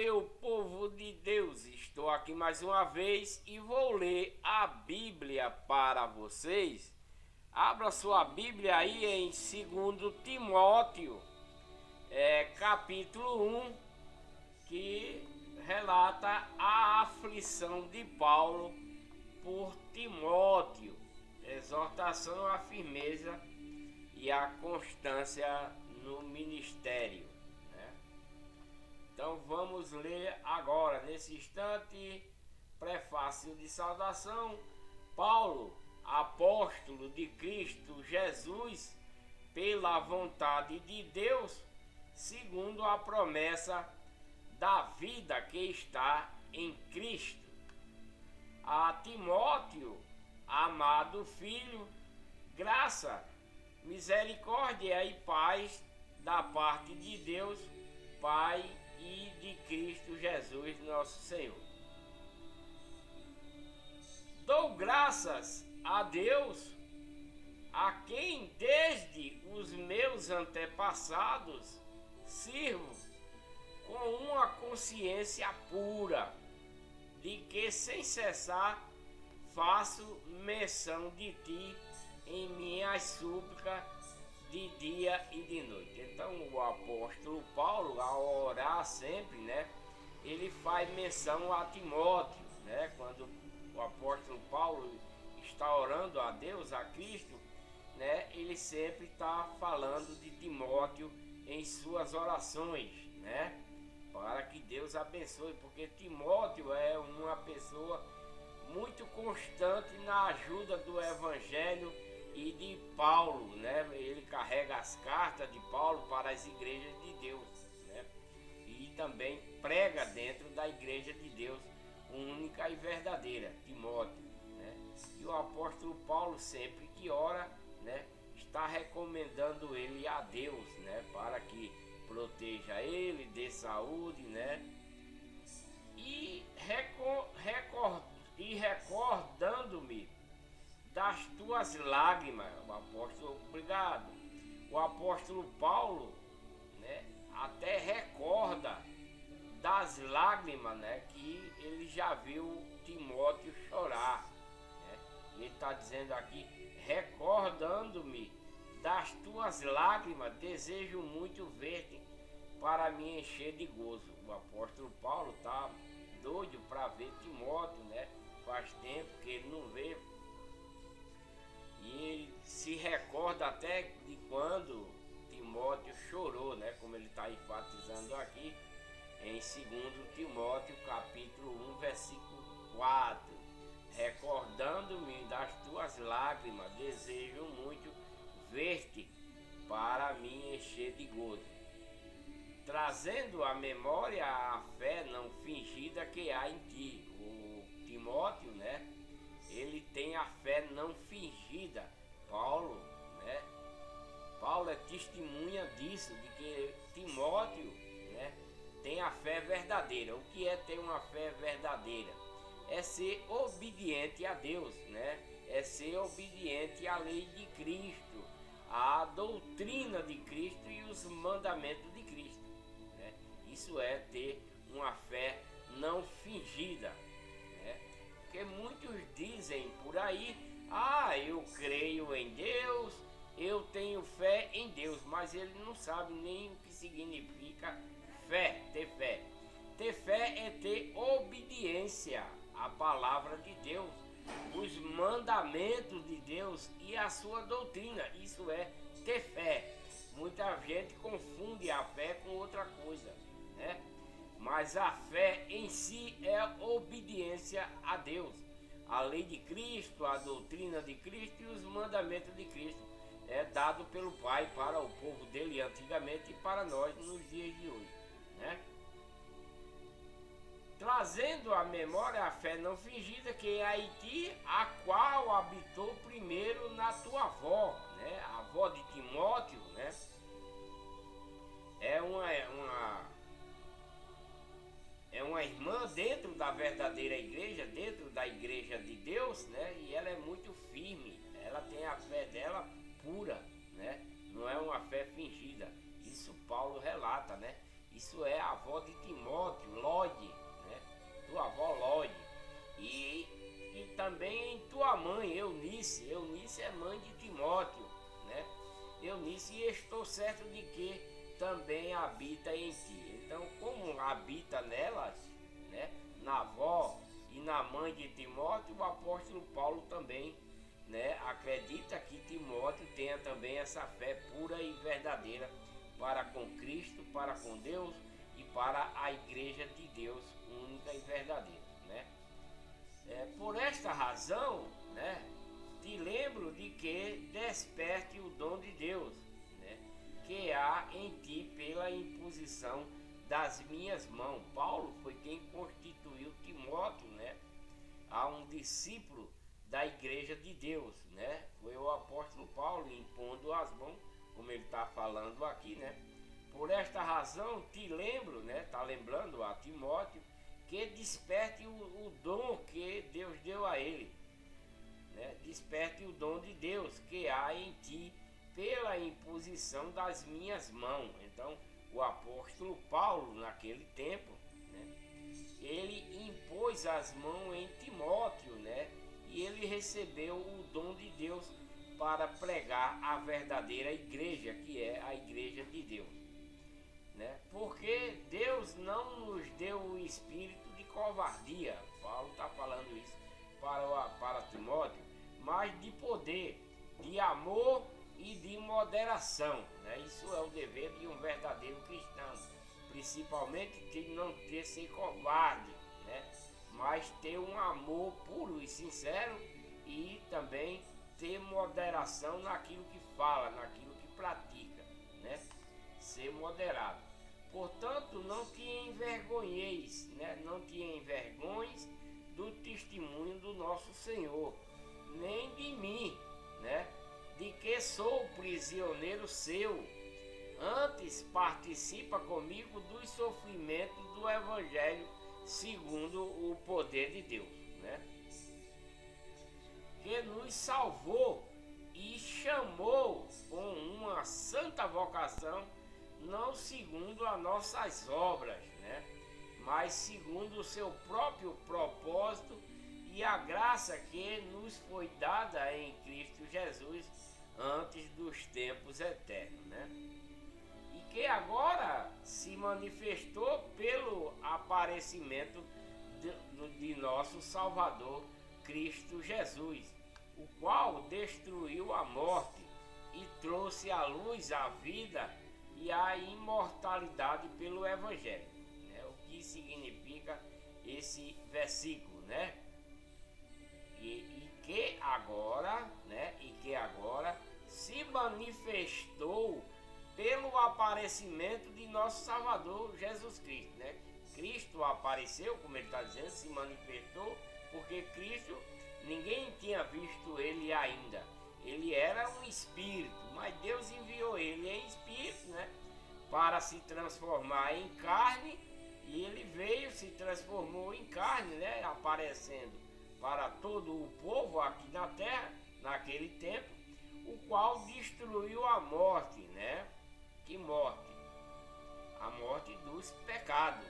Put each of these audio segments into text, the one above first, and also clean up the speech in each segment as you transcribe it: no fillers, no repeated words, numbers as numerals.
meu povo de Deus, estou aqui mais uma vez e vou ler a Bíblia para vocês. Abra sua Bíblia aí em 2 Timóteo, capítulo 1, que relata a aflição de Paulo por Timóteo, exortação à firmeza e à constância no ministério. Então vamos ler agora, nesse instante, prefácio de saudação. Paulo, apóstolo de Cristo Jesus, pela vontade de Deus, segundo a promessa da vida que está em Cristo. A Timóteo, amado filho, graça, misericórdia e paz da parte de Deus, Pai e de Cristo Jesus, nosso Senhor. Dou graças a Deus, a quem desde os meus antepassados sirvo com uma consciência pura, de que sem cessar faço menção de ti em minhas súplicas de dia e de noite. Então o apóstolo Paulo, ao orar sempre, ele faz menção a Timóteo, quando o apóstolo Paulo está orando a Deus, a Cristo, ele sempre está falando de Timóteo em suas orações, para que Deus abençoe, porque Timóteo é uma pessoa muito constante na ajuda do Evangelho e de Paulo, ele carrega as cartas de Paulo para as igrejas de Deus, e também prega dentro da igreja de Deus, única e verdadeira, Timóteo, e o apóstolo Paulo, sempre que ora, está recomendando ele a Deus, para que proteja ele, dê saúde, e recordando-me das tuas lágrimas, o apóstolo, obrigado. O apóstolo Paulo, até recorda das lágrimas, que ele já viu Timóteo chorar, Ele está dizendo aqui, recordando-me das tuas lágrimas, desejo muito ver-te para me encher de gozo. O apóstolo Paulo está doido para ver Timóteo, faz tempo que ele não vê. E ele se recorda até de quando Timóteo chorou, como ele está enfatizando aqui em 2 Timóteo capítulo 1, versículo 4. Recordando-me das tuas lágrimas, desejo muito ver-te para me encher de gozo, trazendo à memória a fé não fingida que há em ti. O Timóteo, ele tem a fé não fingida. Paulo, Paulo é testemunha disso, de que Timóteo, tem a fé verdadeira. O que é ter uma fé verdadeira? É ser obediente a Deus, é ser obediente à lei de Cristo, à doutrina de Cristo e os mandamentos de Cristo, Isso é ter uma fé não fingida, Porque muitos dizem por aí, eu creio em Deus, eu tenho fé em Deus, mas ele não sabe nem o que significa fé, ter fé. Ter fé é ter obediência à palavra de Deus, os mandamentos de Deus e a sua doutrina. Isso é ter fé. Muita gente confunde a fé com outra coisa, Mas a fé em si é obediência a Deus, a lei de Cristo, a doutrina de Cristo e os mandamentos de Cristo. É dado pelo Pai para o povo dele antigamente e para nós nos dias de hoje, Trazendo à memória a fé não fingida que há em ti, a qual habitou primeiro na tua avó, A avó de Timóteo, É uma irmã dentro da verdadeira igreja, dentro da igreja de Deus, E ela é muito firme, ela tem a fé dela pura, Não é uma fé fingida. Isso Paulo relata, Isso é a avó de Timóteo, Lode, né? Tua avó Lode. E também em tua mãe, Eunice. Eunice é mãe de Timóteo, né? Eunice, e estou certo de que também habita em ti. Então, como habita nelas, né? Na avó e na mãe de Timóteo, o apóstolo Paulo também, né, acredita que Timóteo tenha também essa fé pura e verdadeira para com Cristo, para com Deus e para a igreja de Deus única e verdadeira, né? Por esta razão, né, te lembro de que desperte o dom de Deus, né, que há em ti pela imposição das minhas mãos. Paulo foi quem constituiu Timóteo, né, a um discípulo da igreja de Deus, né? Foi o apóstolo Paulo impondo as mãos, como ele está falando aqui, né? Por esta razão te lembro, né? Está lembrando a Timóteo que desperte o dom que Deus deu a ele, né? Desperte o dom de Deus que há em ti pela imposição das minhas mãos. Então, o apóstolo Paulo naquele tempo, né, ele impôs as mãos em Timóteo, né? E ele recebeu o dom de Deus para pregar a verdadeira igreja, que é a igreja de Deus, né? Porque Deus não nos deu o espírito de covardia, Paulo está falando isso para Timóteo, mas de poder, de amor e de moderação, né? Isso é o dever de um verdadeiro cristão, principalmente de não ter ser covarde, né? Mas ter um amor puro e sincero e também ter moderação naquilo que fala, naquilo que pratica, né? Ser moderado. Portanto, não te envergonheis, né? Não te envergonhes do testemunho do nosso Senhor, nem de mim, né? De que sou prisioneiro seu. Antes participa comigo dos sofrimentos do Evangelho segundo o poder de Deus, né? Que nos salvou e chamou com uma santa vocação, não segundo as nossas obras, né? Mas segundo o seu próprio propósito e a graça que nos foi dada em Cristo Jesus antes dos tempos eternos, né? E que agora se manifestou pelo aparecimento de nosso Salvador Cristo Jesus, o qual destruiu a morte e trouxe à luz a vida e a imortalidade pelo Evangelho, né? O que significa esse versículo, né? E que agora, né? E que agora se manifestou pelo aparecimento de nosso Salvador Jesus Cristo, né? Cristo apareceu, como ele está dizendo, se manifestou, porque Cristo, ninguém tinha visto ele ainda. Ele era um espírito, mas Deus enviou ele em espírito, né? Para se transformar em carne, e ele veio, se transformou em carne, né? Aparecendo para todo o povo aqui na terra, naquele tempo, o qual destruiu a morte, né? Que morte? A morte dos pecados.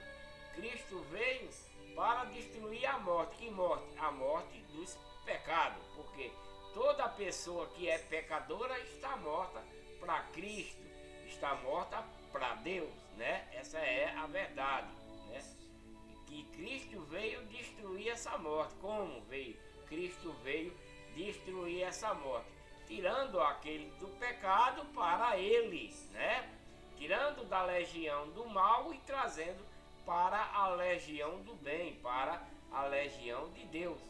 Cristo veio para destruir a morte. Que morte? A morte dos pecados. Porque toda pessoa que é pecadora está morta para Cristo, está morta para Deus, né? Essa é a verdade, né? Que Cristo veio destruir essa morte. Como veio? Cristo veio destruir essa morte, tirando aquele do pecado para ele, né? Tirando da legião do mal e trazendo para a legião do bem, para a legião de Deus,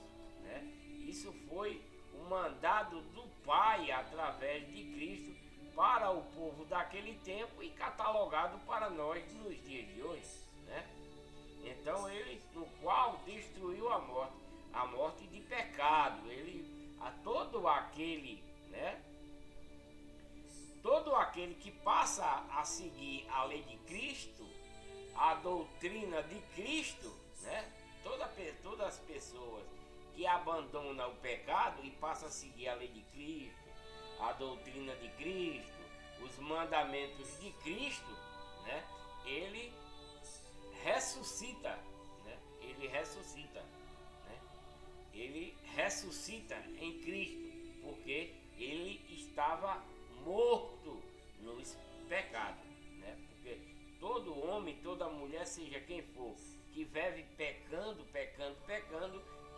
né? Isso foi o mandado do Pai através de Cristo para o povo daquele tempo e catalogado para nós nos dias de hoje, né? Então ele, no qual destruiu a morte de pecado, ele a todo aquele, né? Todo aquele que passa a seguir a lei de Cristo, a doutrina de Cristo, né? Todas as pessoas que abandonam o pecado e passam a seguir a lei de Cristo, a doutrina de Cristo, os mandamentos de Cristo, né? Ele ressuscita, né? Ele ressuscita, né? Ele ressuscita em Cristo, porque ele estava morto nos pecados, né? Porque todo homem, toda mulher, seja quem for, que vive pecando,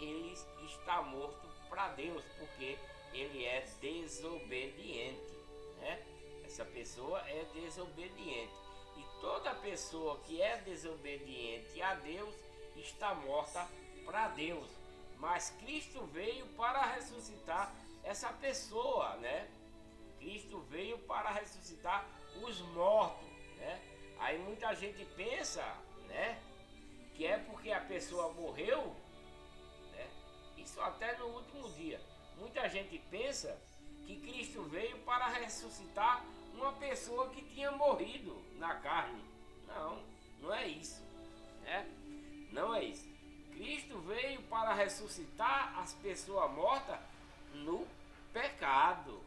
ele está morto para Deus, porque ele é desobediente, né? Essa pessoa é desobediente. E toda pessoa que é desobediente a Deus está morta para Deus. Mas Cristo veio para ressuscitar essa pessoa, né? Cristo veio para ressuscitar os mortos, né? Aí muita gente pensa, né, que é porque a pessoa morreu, né? Isso até no último dia. Muita gente pensa que Cristo veio para ressuscitar uma pessoa que tinha morrido na carne. Não, não é isso, né? Não é isso. Cristo veio para ressuscitar as pessoas mortas no pecado,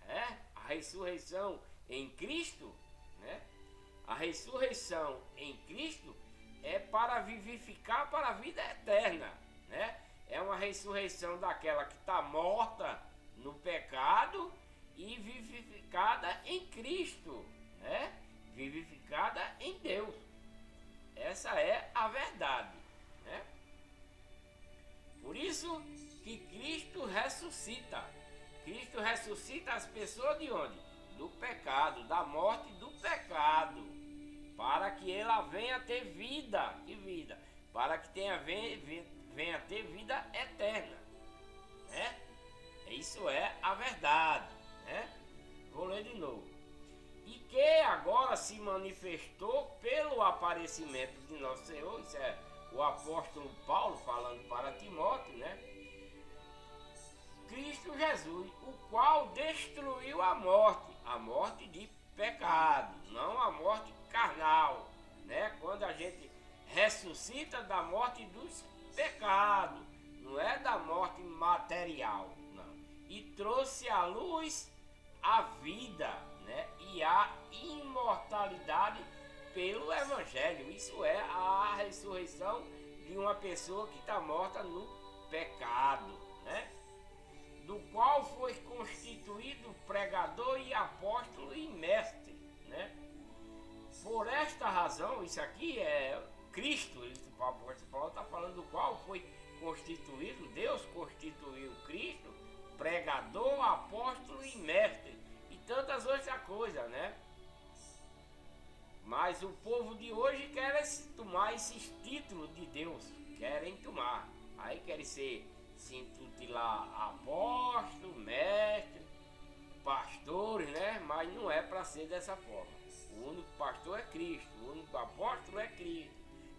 né? A ressurreição em Cristo, né? A ressurreição em Cristo é para vivificar para a vida eterna, né? É uma ressurreição daquela que está morta no pecado e vivificada em Cristo, né? Vivificada em Deus. Essa é a verdade, né? Por isso que Cristo ressuscita. Cristo ressuscita as pessoas de onde? Do pecado, da morte do pecado, para que ela venha ter vida, para que venha ter vida eterna, né? Isso é a verdade, né? Vou ler de novo. E que agora se manifestou pelo aparecimento de nosso Senhor, isso é o apóstolo Paulo falando para Timóteo, né? Cristo Jesus, o qual destruiu a morte de pecado, não a morte carnal, né? Quando a gente ressuscita da morte dos pecados, não é da morte material, não. E trouxe à luz a vida, né? E a imortalidade pelo Evangelho. Isso é a ressurreição de uma pessoa que está morta no pecado, né? Do qual foi constituído pregador e apóstolo e mestre, né? Por esta razão, isso aqui é Cristo, o apóstolo Paulo está falando do qual foi constituído, Deus constituiu Cristo, pregador, apóstolo e mestre, e tantas outras coisas, né? Mas o povo de hoje quer tomar esses títulos de Deus, querem tomar, aí querem se intitular apóstolo, mestre, pastores, né? Mas não é para ser dessa forma. O único pastor é Cristo, o único apóstolo é Cristo.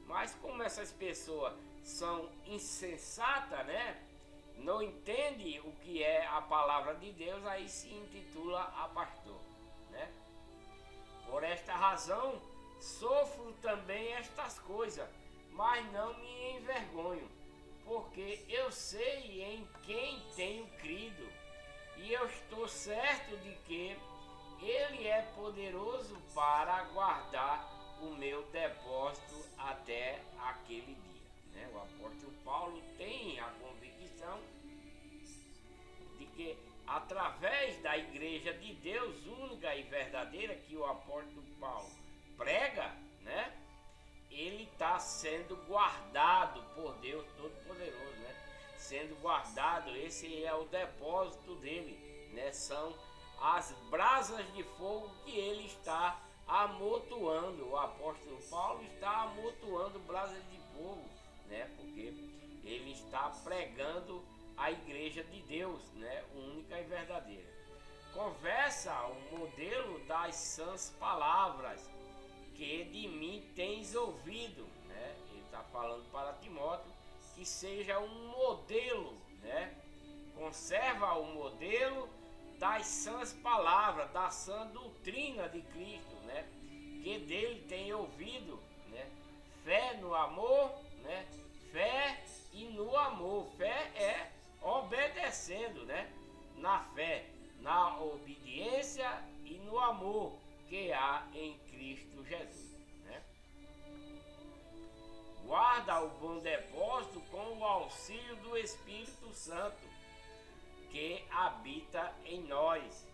Mas como essas pessoas são insensatas, né? Não entendem o que é a palavra de Deus, aí se intitula a pastor, né? Por esta razão, sofro também estas coisas, mas não me envergonho, porque eu sei em quem tenho crido, e eu estou certo de que ele é poderoso para guardar o meu depósito até aquele dia, né? O apóstolo Paulo tem a convicção de que através da igreja de Deus única e verdadeira que o apóstolo Paulo prega, né? Ele está sendo guardado por Deus Todo-Poderoso, né? Sendo guardado, esse é o depósito dele, né? São as brasas de fogo que ele está amontoando. O apóstolo Paulo está amontoando brasas de fogo, né? Porque ele está pregando a igreja de Deus, né? Única e verdadeira. Conversa o modelo das sãs palavras que de mim tens ouvido, né? Ele está falando para Timóteo que seja um modelo, né? Conserva o modelo das sãs palavras, da sã doutrina de Cristo, né? Que dele tem ouvido, né? Fé no amor, né? Fé e no amor. Fé é obedecendo, né? Na fé, na obediência e no amor que há em Cristo Jesus, né? o bom depósito com o auxílio do Espírito Santo, que habita em nós.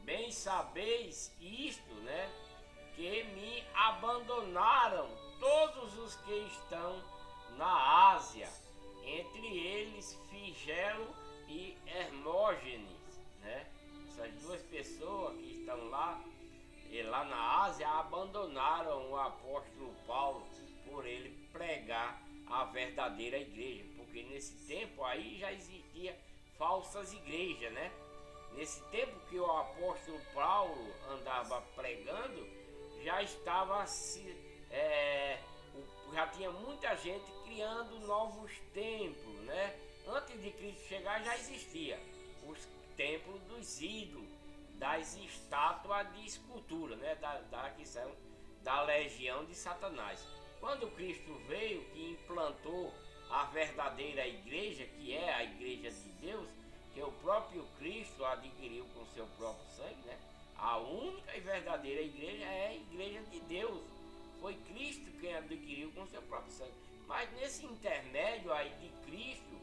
Bem sabeis isto, né? Que me abandonaram todos os que estão na Ásia, entre eles Figelo e Hermógenes, né? Essas duas pessoas que estão lá na Ásia abandonaram o apóstolo Paulo por ele pregar a verdadeira igreja, porque nesse tempo aí já existia falsas igrejas, né? Nesse tempo que o apóstolo Paulo andava pregando, já estava já tinha muita gente criando novos templos, né? Antes de Cristo chegar já existia os templos dos ídolos, das estátuas de escultura, né? Que são da legião de Satanás. Quando Cristo veio, que implantou a verdadeira igreja, que é a igreja de Deus, que o próprio Cristo adquiriu com seu próprio sangue, né? A única e verdadeira igreja é a igreja de Deus. Foi Cristo quem adquiriu com seu próprio sangue. Mas nesse intermédio aí de Cristo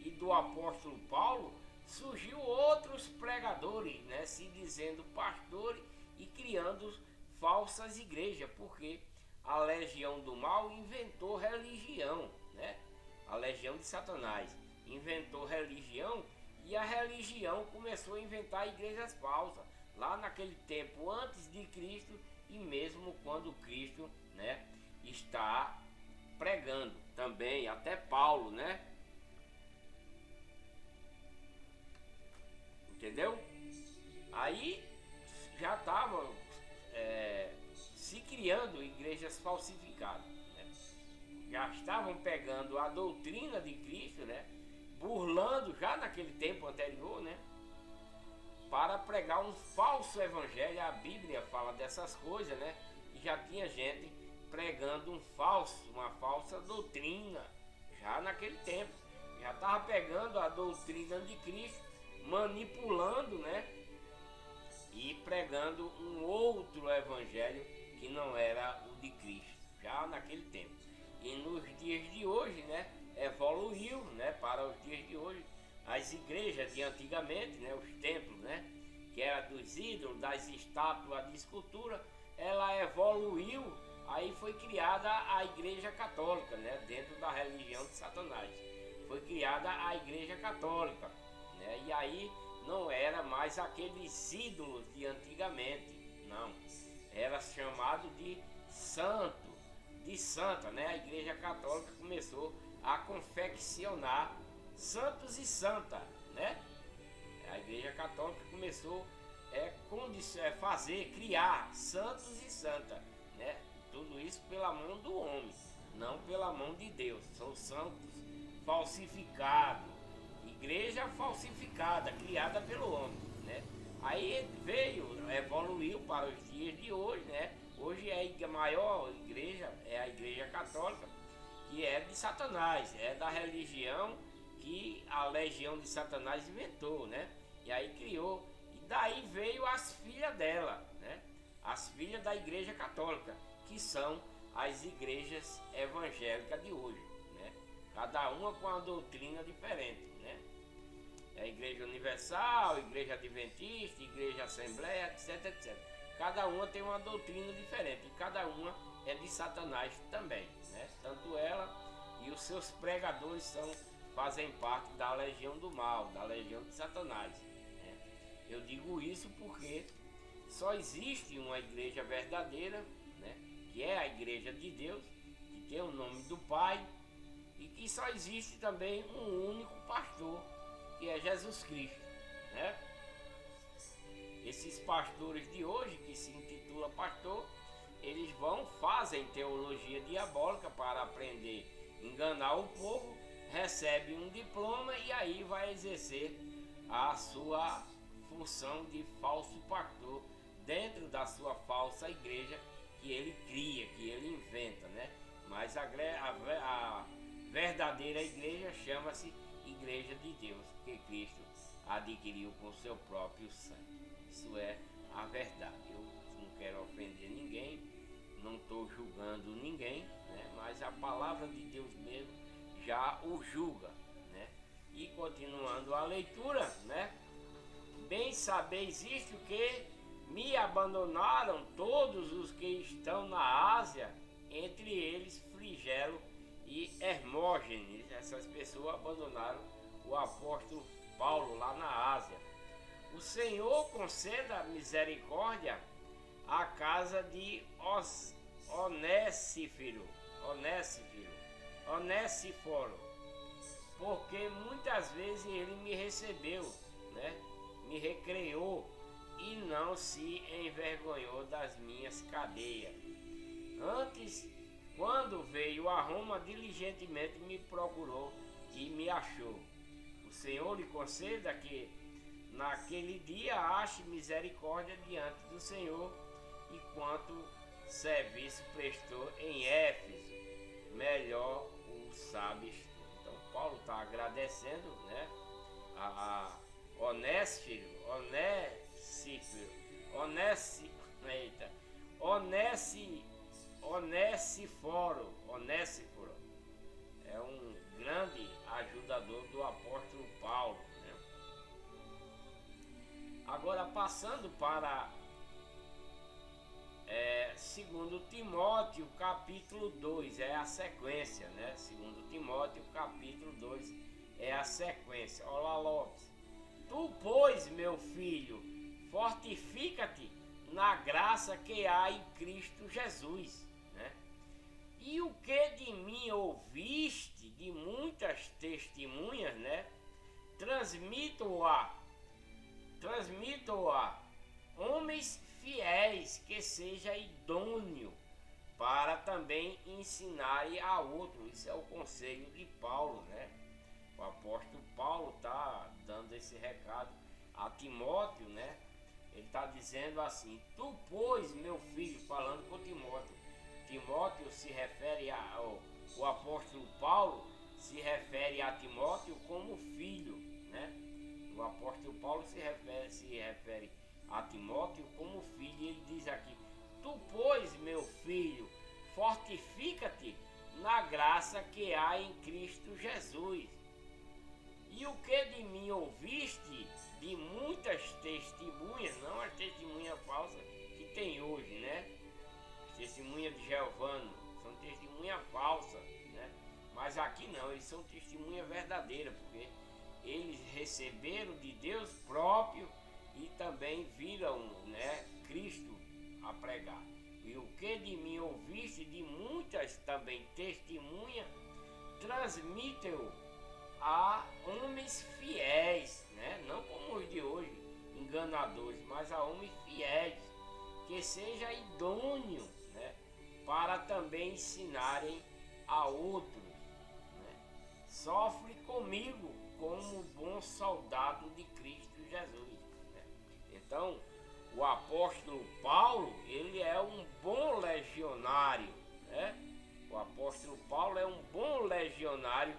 e do apóstolo Paulo, surgiu outros pregadores, né? Se dizendo pastores e criando falsas igrejas, porque a legião do mal inventou religião, né? A legião de Satanás inventou religião, e a religião começou a inventar igrejas falsas, lá naquele tempo antes de Cristo e mesmo quando Cristo, né, está pregando também, até Paulo, né? Entendeu? Aí já estavam se criando igrejas falsificadas, né? Já estavam pegando a doutrina de Cristo, né? Burlando já naquele tempo anterior, né? Para pregar um falso evangelho. A Bíblia fala dessas coisas, né? E já tinha gente pregando uma falsa doutrina já naquele tempo. Já estava pegando a doutrina de Cristo, manipulando, né? E pregando um outro evangelho que não era o de Cristo, já naquele tempo. E nos dias de hoje, né? Evoluiu, né? Para os dias de hoje, as igrejas de antigamente, né? Os templos, né? Que era dos ídolos, das estátuas de escultura, ela evoluiu. Aí foi criada a Igreja Católica, né? Dentro da religião de Satanás. Foi criada a Igreja Católica, né? E aí não era mais aqueles ídolos de antigamente, não. Era chamado de santo, de santa, né? A Igreja Católica começou a confeccionar santos e santa, né? A Igreja Católica começou criar santos e santa, né? Tudo isso pela mão do homem, não pela mão de Deus. São santos falsificados, igreja falsificada, criada pelo homem, né? Aí evoluiu para os dias de hoje, né? Hoje a maior igreja é a Igreja Católica, que é de Satanás, é da religião que a legião de Satanás inventou, né? E aí criou, e daí veio as filhas dela, né? As filhas da Igreja Católica, que são as igrejas evangélicas de hoje, né? Cada uma com uma doutrina diferente, né? É a Igreja Universal, Igreja Adventista, Igreja Assembleia, etc, etc. Cada uma tem uma doutrina diferente, e cada uma é de Satanás também, né? Tanto ela e os seus pregadores fazem parte da legião do mal, da legião de Satanás, né? Eu digo isso porque só existe uma igreja verdadeira, né? Que é a Igreja de Deus, que tem o nome do Pai, e que só existe também um único pastor, que é Jesus Cristo, né? Esses pastores de hoje, que se intitula pastor, eles fazem teologia diabólica para aprender, enganar o povo, recebe um diploma e aí vai exercer a sua função de falso pastor dentro da sua falsa igreja que ele cria, que ele inventa, né? Mas a verdadeira igreja chama-se Igreja de Deus, que Cristo adquiriu com seu próprio sangue. Isso é a verdade. Eu não quero ofender ninguém, não estou julgando ninguém, né? Mas mas a palavra de Deus mesmo já o julga, né? E continuando a leitura, né? Bem sabeis isto, que me abandonaram todos os que estão na Ásia, entre eles Flagelo e Hermógenes. Essas pessoas abandonaram o apóstolo Paulo lá na Ásia. O Senhor conceda misericórdia à casa de Onésiforo, porque muitas vezes ele me recebeu, né? Me recreou e não se envergonhou das minhas cadeias. Antes, quando veio a Roma, diligentemente me procurou e me achou. O Senhor lhe conceda que naquele dia ache misericórdia diante do Senhor, e quanto serviço prestou em Éfeso, melhor o sabes tu. Então Paulo está agradecendo, né, a Onésiforo é um grande ajudador do apóstolo Paulo, né? Agora passando para segundo Timóteo capítulo 2, é a sequência, né? Segundo Timóteo capítulo 2 é a sequência. Olá, Lopes. Tu, pois, meu filho, fortifica-te na graça que há em Cristo Jesus, né? E o que de mim ouviste de muitas testemunhas, né? Transmito-a homens fiéis, que seja idôneo para também ensinar a outro. Isso é o conselho de Paulo, né? O apóstolo Paulo está dando esse recado a Timóteo, né? Ele está dizendo assim: tu, pois, meu filho, falando com Timóteo. Timóteo se refere o apóstolo Paulo se refere a Timóteo como filho, né? O apóstolo Paulo se refere a Timóteo como filho. E ele diz aqui: tu, pois, meu filho, fortifica-te na graça que há em Cristo Jesus. E o que de mim ouviste de muitas testemunhas, não as testemunhas falsas que tem hoje, né? As testemunhas de Jeová são testemunhas falsas, né? Mas aqui não, eles são testemunhas verdadeiras, porque eles receberam de Deus próprio e também viram, né, Cristo a pregar. E o que de mim ouviste de muitas também testemunhas, transmite-o a homens fiéis, né? Não como os de hoje, enganadores, mas a homens fiéis, que seja idôneo, né, para também ensinarem a outros, né? Sofre comigo como bom soldado de Cristo Jesus, né? Então, o apóstolo Paulo, ele é um bom legionário, né? O apóstolo Paulo é um bom legionário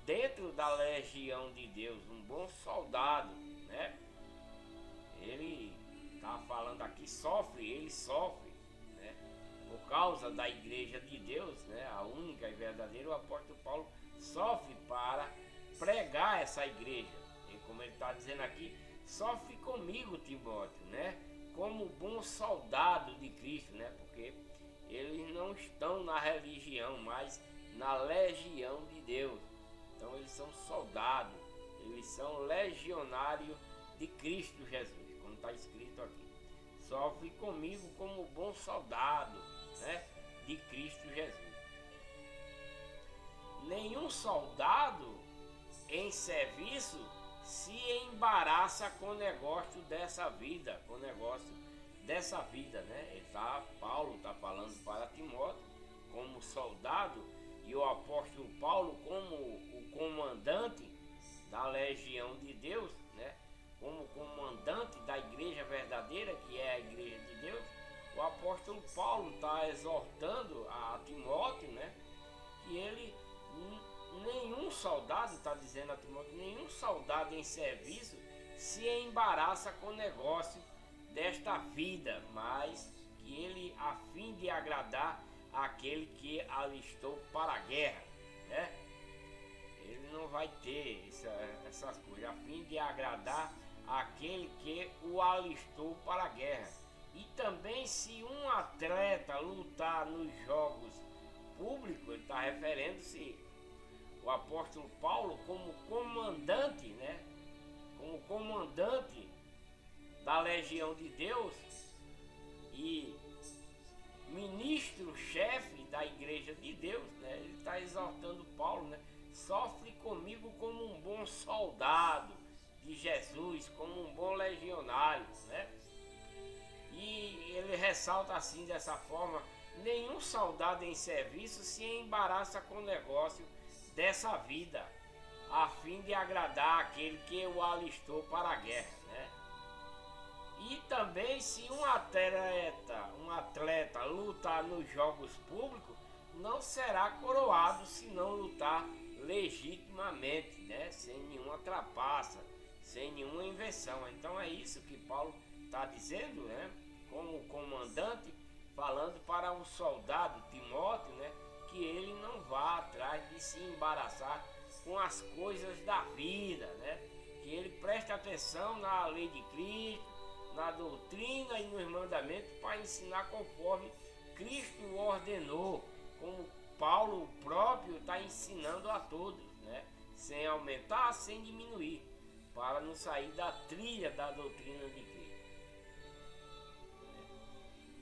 dentro da legião de Deus, um bom soldado, né? Ele está falando aqui, ele sofre, né? Por causa da igreja de Deus, né? A única e verdadeira, o apóstolo Paulo sofre para pregar essa igreja. E como ele está dizendo aqui, sofre comigo, Timóteo, né? Como bom soldado de Cristo, né? Porque eles não estão na religião, mas na legião de Deus. Então eles são soldados, eles são legionários de Cristo Jesus, como está escrito aqui. Sofre comigo como bom soldado, né, de Cristo Jesus. Nenhum soldado em serviço se embaraça com o negócio dessa vida, né? Paulo está falando para Timóteo como soldado, e o apóstolo Paulo como o comandante da legião de Deus, né? Como comandante da igreja verdadeira, que é a igreja de Deus. O apóstolo Paulo está exortando a Timóteo, né? Que ele, nenhum soldado, está dizendo a Timóteo, nenhum soldado em serviço se embaraça com o negócio desta vida, mas que ele, a fim de agradar aquele que alistou para a guerra, né? Ele não vai ter essas coisas, a fim de agradar aquele que o alistou para a guerra. E também, se um atleta lutar nos jogos públicos, ele está referindo-se o apóstolo Paulo como comandante, né? Como comandante da legião de Deus e ministro-chefe da igreja de Deus, né? Ele está exortando Paulo, né? Sofre comigo como um bom soldado de Jesus, como um bom legionário, né? E ele ressalta assim, dessa forma: nenhum soldado em serviço se embaraça com o negócio dessa vida, a fim de agradar aquele que o alistou para a guerra, né? E também, se um atleta lutar nos jogos públicos, não será coroado se não lutar legitimamente, né? Sem nenhuma trapaça, sem nenhuma invenção. Então é isso que Paulo está dizendo, né? Como comandante, falando para o soldado Timóteo, né? Que ele não vá atrás de se embaraçar com as coisas da vida, né? Que ele preste atenção na lei de Cristo, na doutrina e nos mandamentos, para ensinar conforme Cristo ordenou, como Paulo próprio está ensinando a todos, né? Sem aumentar, sem diminuir, para não sair da trilha da doutrina de Cristo.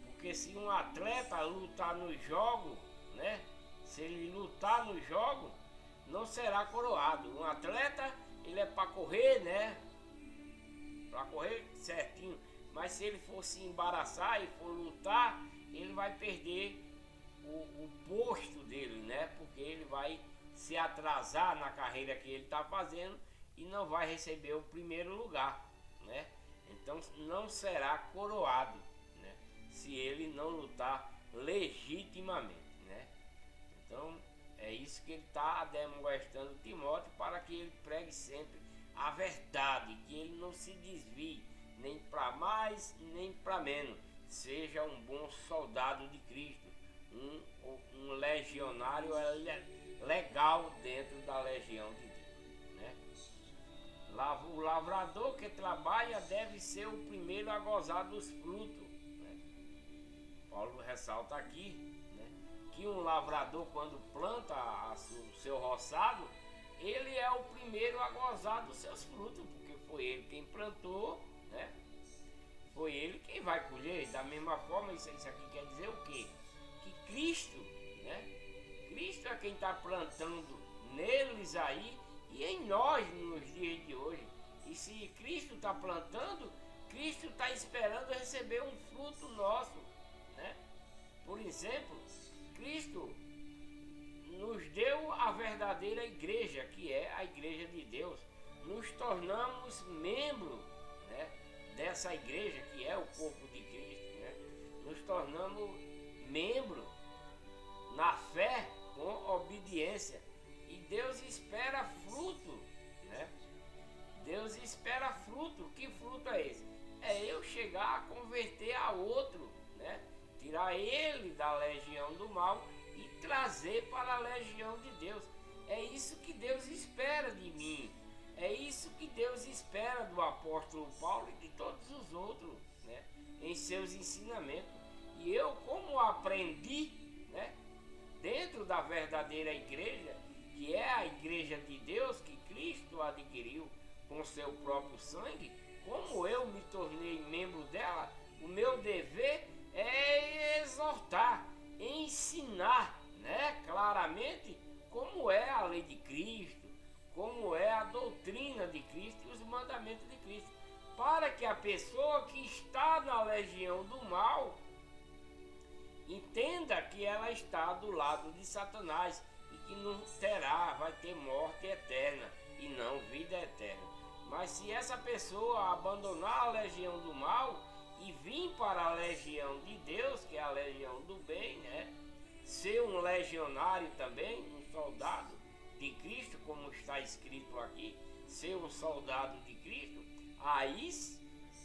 Porque se um atleta lutar no jogo, né? Se ele lutar no jogo, não será coroado. Um atleta, ele é para correr, né? Para correr certinho. Mas se ele for se embaraçar e for lutar, ele vai perder o posto dele, né? Porque ele vai se atrasar na carreira que ele está fazendo e não vai receber o primeiro lugar, né? Então não será coroado, né? Se ele não lutar legitimamente, né? Então é isso que ele está demonstrando Timóteo, para que ele pregue sempre a verdade, que ele não se desvie nem para mais nem para menos, seja um bom soldado de Cristo, um legionário legal dentro da legião de Deus, né? O lavrador que trabalha deve ser o primeiro a gozar dos frutos, né? Paulo ressalta aqui, né, que um lavrador, quando planta o seu roçado, ele é o primeiro a gozar dos seus frutos, porque foi ele quem plantou, né? Foi ele quem vai colher. Da mesma forma, isso aqui quer dizer o quê? Que Cristo, né? Cristo é quem está plantando neles aí e em nós nos dias de hoje. E se Cristo está plantando, Cristo está esperando receber um fruto nosso, né? Por exemplo, Cristo nos deu a verdadeira igreja, que é a igreja de Deus. Nos tornamos membros, né, dessa igreja, que é o corpo de Cristo, né? Nos tornamos membros na fé, com obediência. E Deus espera fruto, né? Deus espera fruto. Que fruto é esse? É eu chegar a converter a outro, né? Tirar ele da legião do mal e trazer para a legião de Deus. É isso que Deus espera de mim. É isso que Deus espera do apóstolo Paulo e de todos os outros, né, em seus ensinamentos. E eu, como aprendi, né, dentro da verdadeira igreja, que é a igreja de Deus, que Cristo adquiriu com seu próprio sangue, como eu me tornei membro dela, o meu dever é exortar, ensinar, né, claramente como é a lei de Cristo, como é a doutrina de Cristo e os mandamentos de Cristo, para que a pessoa que está na legião do mal entenda que ela está do lado de Satanás e que não vai ter morte eterna e não vida eterna. Mas se essa pessoa abandonar a legião do mal e vir para a legião de Deus, que é a legião do bem, né? Ser um legionário também, um soldado de Cristo, como está escrito aqui, ser um soldado de Cristo, aí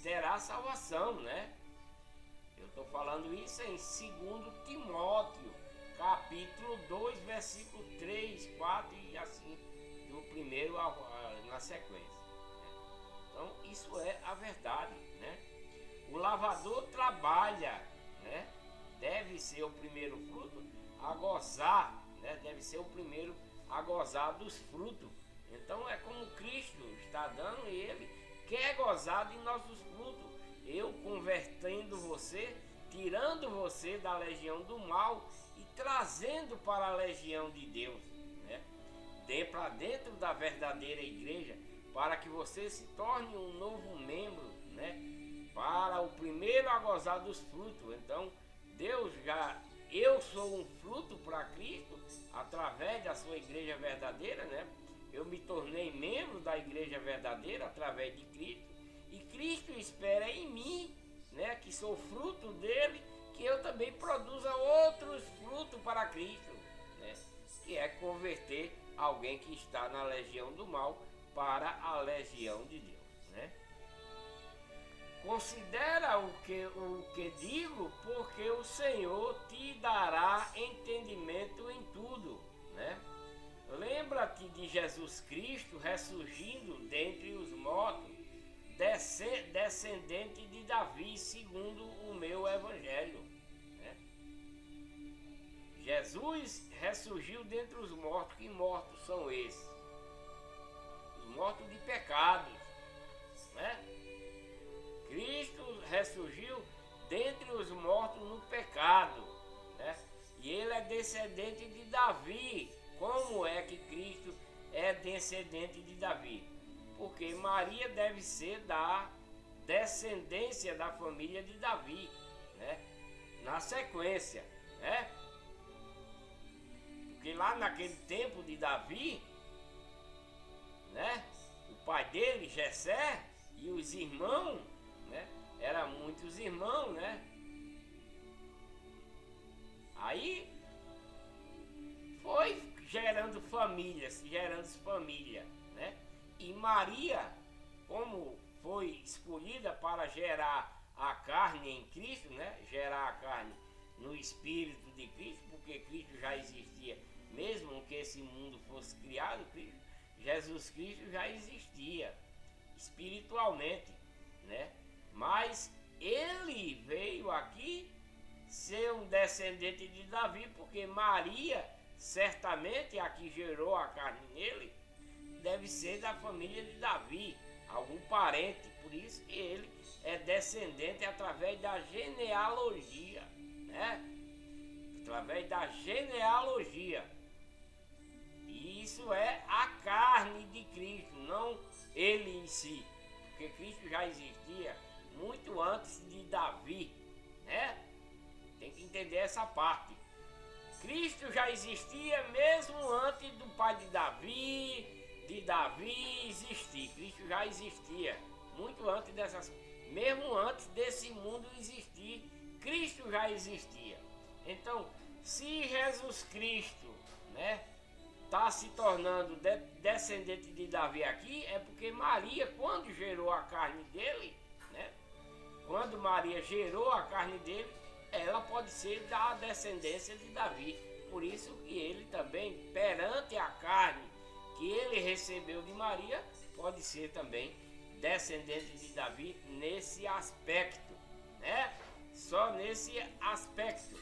terá salvação, né? Eu estou falando isso em 2 Timóteo, capítulo 2, versículo 3, 4 e assim, do primeiro na sequência. Então, isso é a verdade, né? O lavador trabalha, né? Deve ser o primeiro fruto a gozar, né? Deve ser o primeiro a gozar dos frutos. Então, é como Cristo está dando e Ele quer gozar de nossos frutos. Eu convertendo você, tirando você da legião do mal e trazendo para a legião de Deus, né? Para dentro da verdadeira igreja, para que você se torne um novo membro, né? Para o primeiro a gozar dos frutos. Então, eu sou um fruto para Cristo através da sua igreja verdadeira, né? Eu me tornei membro da igreja verdadeira através de Cristo, e Cristo espera em mim, né, que sou fruto dele, que eu também produza outros frutos para Cristo, né, que é converter alguém que está na legião do mal para a legião de Deus, né? Considera o que digo, porque o Senhor te dará entendimento em tudo, né? Lembra-te de Jesus Cristo ressurgindo dentre os mortos, descendente de Davi, segundo o meu evangelho, né? Jesus ressurgiu dentre os mortos. Que mortos são esses? Os mortos de pecados, né? Cristo ressurgiu dentre os mortos no pecado, né? E ele é descendente de Davi. Como é que Cristo é descendente de Davi? Porque Maria deve ser da descendência da família de Davi, né? Na sequência, né? Porque lá naquele tempo de Davi, né? O pai dele, Jessé, e os irmãos, né? Eram muitos irmãos, né? Aí foi gerando família, né? E Maria, como foi escolhida para gerar a carne em Cristo, né? Gerar a carne no Espírito de Cristo, porque Cristo já existia, mesmo que esse mundo fosse criado, Jesus Cristo já existia espiritualmente, né? Mas ele veio aqui ser um descendente de Davi, porque Maria, certamente a que gerou a carne nele, deve ser da família de Davi, algum parente, por isso que ele é descendente através da genealogia, né? Através da genealogia. E isso é a carne de Cristo, não ele em si, porque Cristo já existia muito antes de Davi, né? Tem que entender essa parte. Cristo já existia mesmo antes do pai de Davi existir. Cristo já existia muito antes mesmo antes desse mundo existir, Cristo já existia. Então, se Jesus Cristo, né, está se tornando descendente de Davi aqui, é porque Maria, quando gerou a carne dele, né, quando Maria gerou a carne dele, ela pode ser da descendência de Davi. Por isso que ele também, perante a carne que ele recebeu de Maria, pode ser também descendente de Davi nesse aspecto, né? Só nesse aspecto.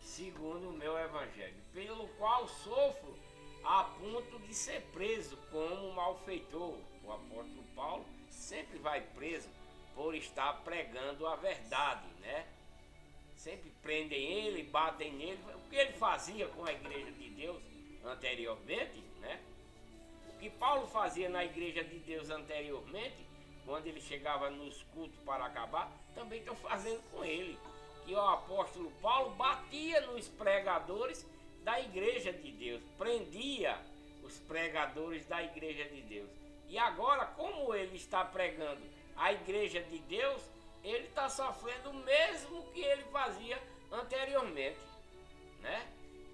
Segundo o meu evangelho, pelo qual sofro a ponto de ser preso como malfeitor. O apóstolo Paulo sempre vai preso por estar pregando a verdade, né? Sempre prendem ele, batem nele. O que ele fazia com a igreja de Deus anteriormente, né? O que Paulo fazia na igreja de Deus anteriormente, quando ele chegava nos cultos para acabar, também estão fazendo com ele. Que o apóstolo Paulo batia nos pregadores da igreja de Deus, prendia os pregadores da igreja de Deus. E agora, como ele está pregando a igreja de Deus, ele está sofrendo o mesmo que ele fazia anteriormente, né?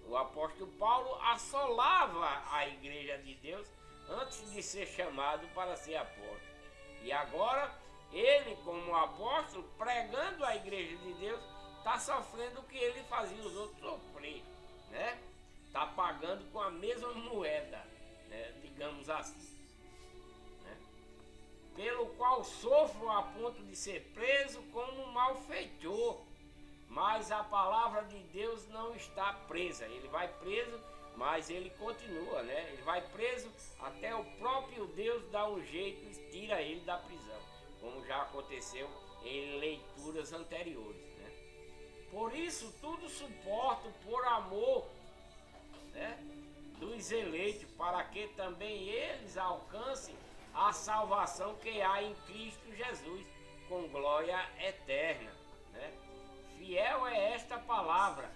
O apóstolo Paulo assolava a igreja de Deus antes de ser chamado para ser apóstolo. E agora, ele como apóstolo, pregando a igreja de Deus, está sofrendo o que ele fazia os outros sofrer, né? Está pagando com a mesma moeda, né? Digamos assim, né? Pelo qual sofro a ponto de ser preso como um malfeitor, mas a palavra de Deus não está presa. Ele vai preso, mas ele continua, né? Ele vai preso até o próprio Deus dar um jeito e tira ele da prisão, como já aconteceu em leituras anteriores, né? Por isso tudo suporto por amor, né, dos eleitos, para que também eles alcancem a salvação que há em Cristo Jesus, com glória eterna, né? Fiel é esta palavra: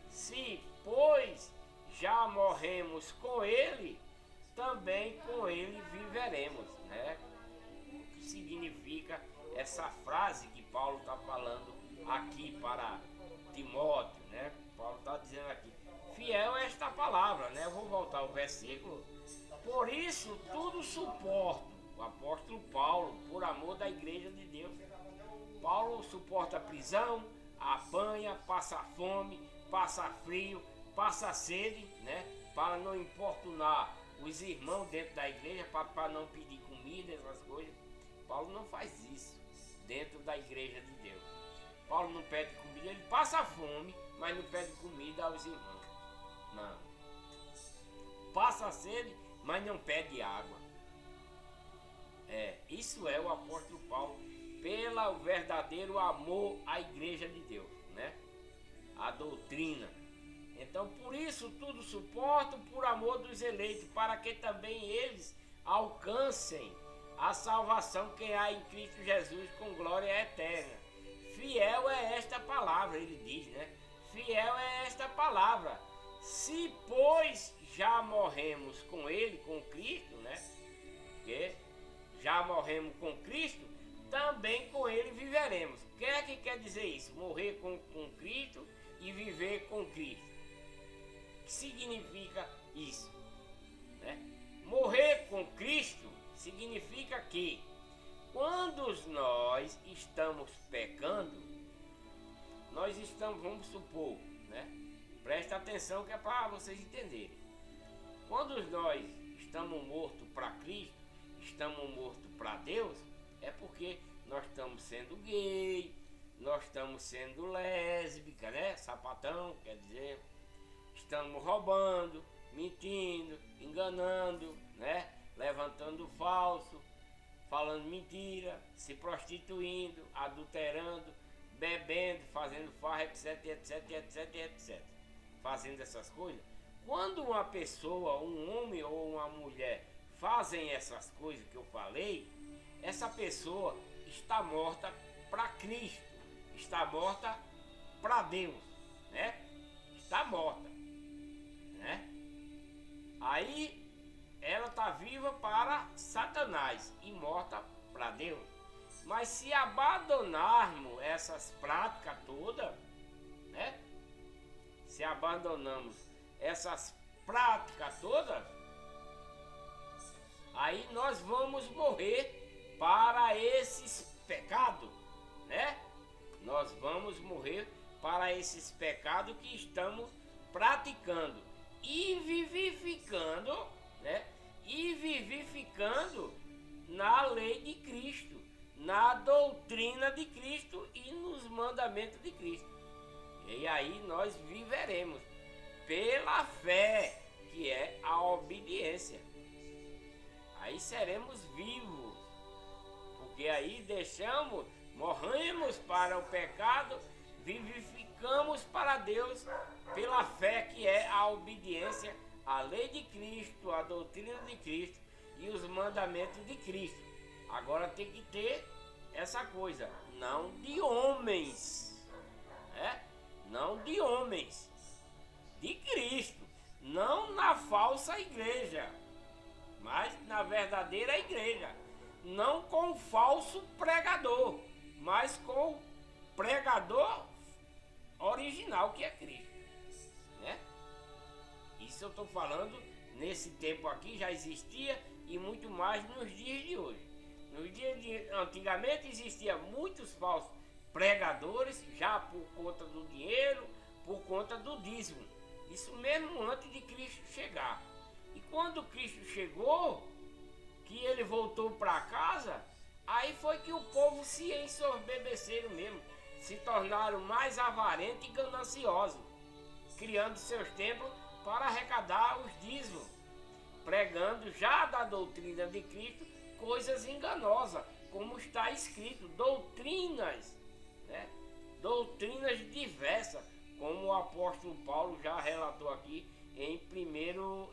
se, pois, já morremos com ele, também com ele viveremos, né? O que significa essa frase que Paulo está falando aqui para Timóteo, né? Paulo está dizendo aqui: fiel é esta palavra, né? Eu vou voltar ao versículo. Por isso tudo suporto, o apóstolo Paulo, por amor da igreja de Deus. Paulo suporta a prisão, apanha, passa fome, passa frio, passa sede, né? Para não importunar os irmãos dentro da igreja, para não pedir comida, essas coisas. Paulo não faz isso dentro da igreja de Deus. Paulo não pede comida, ele passa fome, mas não pede comida aos irmãos. Não. Passa sede, mas não pede água. Isso é o apóstolo Paulo, pelo verdadeiro amor à igreja de Deus, né? A doutrina. Então, por isso tudo suporto por amor dos eleitos, para que também eles alcancem a salvação que há em Cristo Jesus, com glória eterna. Fiel é esta palavra, ele diz, né? Fiel é esta palavra. Se, pois, já morremos com ele, com Cristo, né? Porque já morremos com Cristo, também com ele viveremos. O que é que quer dizer isso? Morrer com Cristo e viver com Cristo. O que significa isso, né? Morrer com Cristo significa que quando nós estamos pecando, nós estamos, vamos supor, né? Presta atenção que é para vocês entenderem. Quando nós estamos mortos para Cristo, estamos mortos para Deus, é porque nós estamos sendo gay, nós estamos sendo lésbica, né? Sapatão, quer dizer, estamos roubando, mentindo, enganando, né? Levantando falso, falando mentira, se prostituindo, adulterando, bebendo, fazendo farra, etc, etc, etc, etc. Fazendo essas coisas. Quando uma pessoa, um homem ou uma mulher fazem essas coisas que eu falei, essa pessoa está morta para Cristo, está morta para Deus, né? Está morta, né? Aí ela está viva para Satanás e morta para Deus. Mas se abandonarmos essas práticas todas, né? Se abandonamos essas práticas todas, aí nós vamos morrer para esses pecados, né? Nós vamos morrer para esses pecados que estamos praticando e vivificando, né? E vivificando na lei de Cristo, na doutrina de Cristo e nos mandamentos de Cristo. E aí nós viveremos pela fé, que é a obediência. Aí seremos vivos, porque aí morremos para o pecado, vivificamos para Deus pela fé, que é a obediência à lei de Cristo, à doutrina de Cristo e os mandamentos de Cristo. Agora tem que ter essa coisa, não de homens, né? Não de homens, de Cristo, não na falsa igreja, mas na verdadeira igreja, não com o falso pregador, mas com o pregador original, que é Cristo, né? Isso eu estou falando, nesse tempo aqui já existia e muito mais nos dias de hoje. Nos dias de antigamente existia muitos falsos pregadores, já por conta do dinheiro, por conta do dízimo. Isso mesmo antes de Cristo chegar. E quando Cristo chegou, que ele voltou para casa, aí foi que o povo se ensoberbeceram mesmo, se tornaram mais avarentos e gananciosos, criando seus templos para arrecadar os dízimos, pregando já da doutrina de Cristo coisas enganosas, como está escrito, doutrinas, né? Doutrinas diversas, como o apóstolo Paulo já relatou aqui em primeiro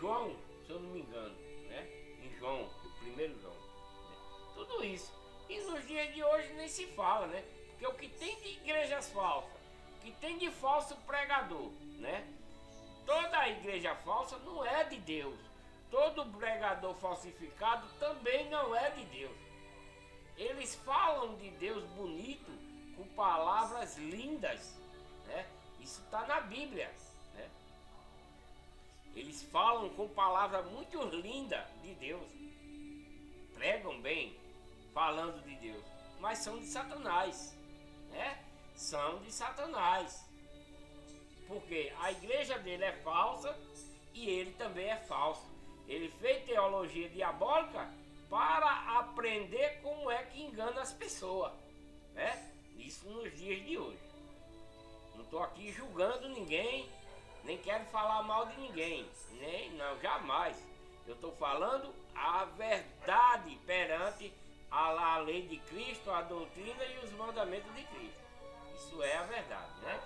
João, se eu não me engano, né? Em João, primeiro João, né? Tudo isso. E nos dias de hoje nem se fala, né? Porque o que tem de igrejas falsas, o que tem de falso pregador, né? Toda a igreja falsa não é de Deus. Todo pregador falsificado também não é de Deus. Eles falam de Deus bonito, com palavras lindas, né? Isso está na Bíblia, né? Eles falam com palavras muito lindas de Deus, pregam bem, falando de Deus, mas são de Satanás, né? São de Satanás, porque a igreja dele é falsa e ele também é falso. Ele fez teologia diabólica para aprender como é que engana as pessoas, né? Isso nos dias de hoje. Não estou aqui julgando ninguém, nem quero falar mal de ninguém, não, jamais. Eu estou falando a verdade perante a lei de Cristo, a doutrina e os mandamentos de Cristo. Isso é a verdade, né?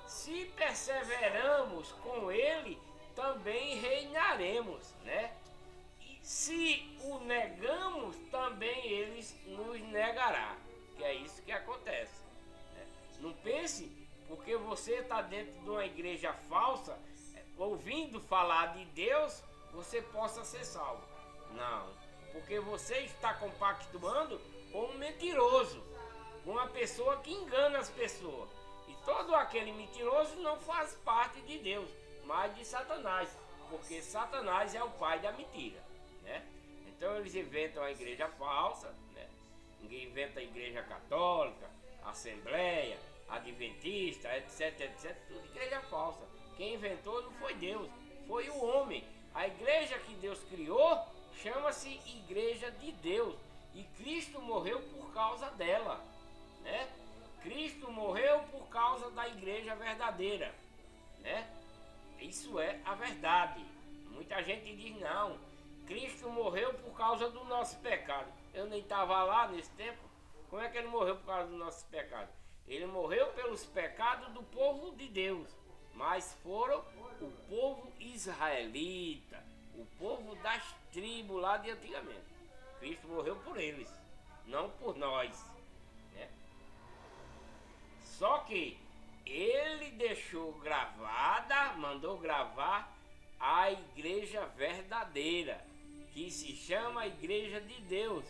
Se perseveramos com ele, também reinaremos, né? E se o negamos, também ele nos negará. Que é isso que acontece, né? Não pense, porque você está dentro de uma igreja falsa, ouvindo falar de Deus, você possa ser salvo. Não, porque você está compactuando com um mentiroso, com uma pessoa que engana as pessoas. E todo aquele mentiroso não faz parte de Deus, mas de Satanás, porque Satanás é o pai da mentira, né? Então eles inventam a igreja falsa, né? Ninguém inventa a igreja católica, assembleia, adventista, etc, etc, tudo igreja falsa. Quem inventou não foi Deus, foi o homem. A igreja que Deus criou chama-se Igreja de Deus, e Cristo morreu por causa dela, né? Cristo morreu por causa da igreja verdadeira, né? Isso é a verdade. Muita gente diz não, Cristo morreu por causa do nosso pecado. Eu nem estava lá nesse tempo. Como é que ele morreu por causa do nosso pecado? Ele morreu pelos pecados do povo de Deus, mas foram o povo israelita, o povo das tribos lá de antigamente. Cristo morreu por eles, não por nós, né? Só que ele deixou gravada, mandou gravar a igreja verdadeira, que se chama Igreja de Deus,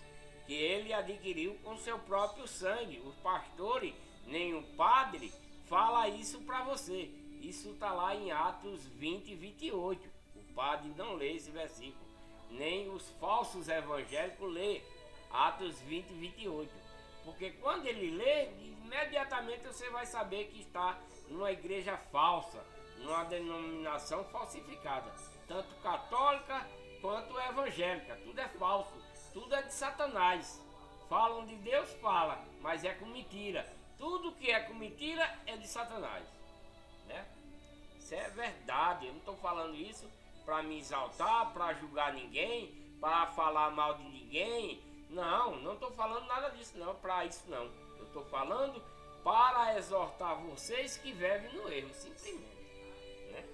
que ele adquiriu com seu próprio sangue. Os pastores, nem o padre, fala isso para você. Isso está lá em Atos 20 e 28. O padre não lê esse versículo, nem os falsos evangélicos lê Atos 20 e 28. Porque quando ele lê, imediatamente você vai saber que está numa igreja falsa, numa denominação falsificada, tanto católica quanto evangélica. Tudo é falso, tudo é de Satanás. Falam de Deus, fala, mas é com mentira. Tudo que é com mentira é de Satanás, né? Isso é verdade. Eu não estou falando isso para me exaltar, para julgar ninguém, para falar mal de ninguém. Não estou falando nada disso não, para isso não. Eu estou falando para exortar vocês que vivem no erro, simplesmente, né?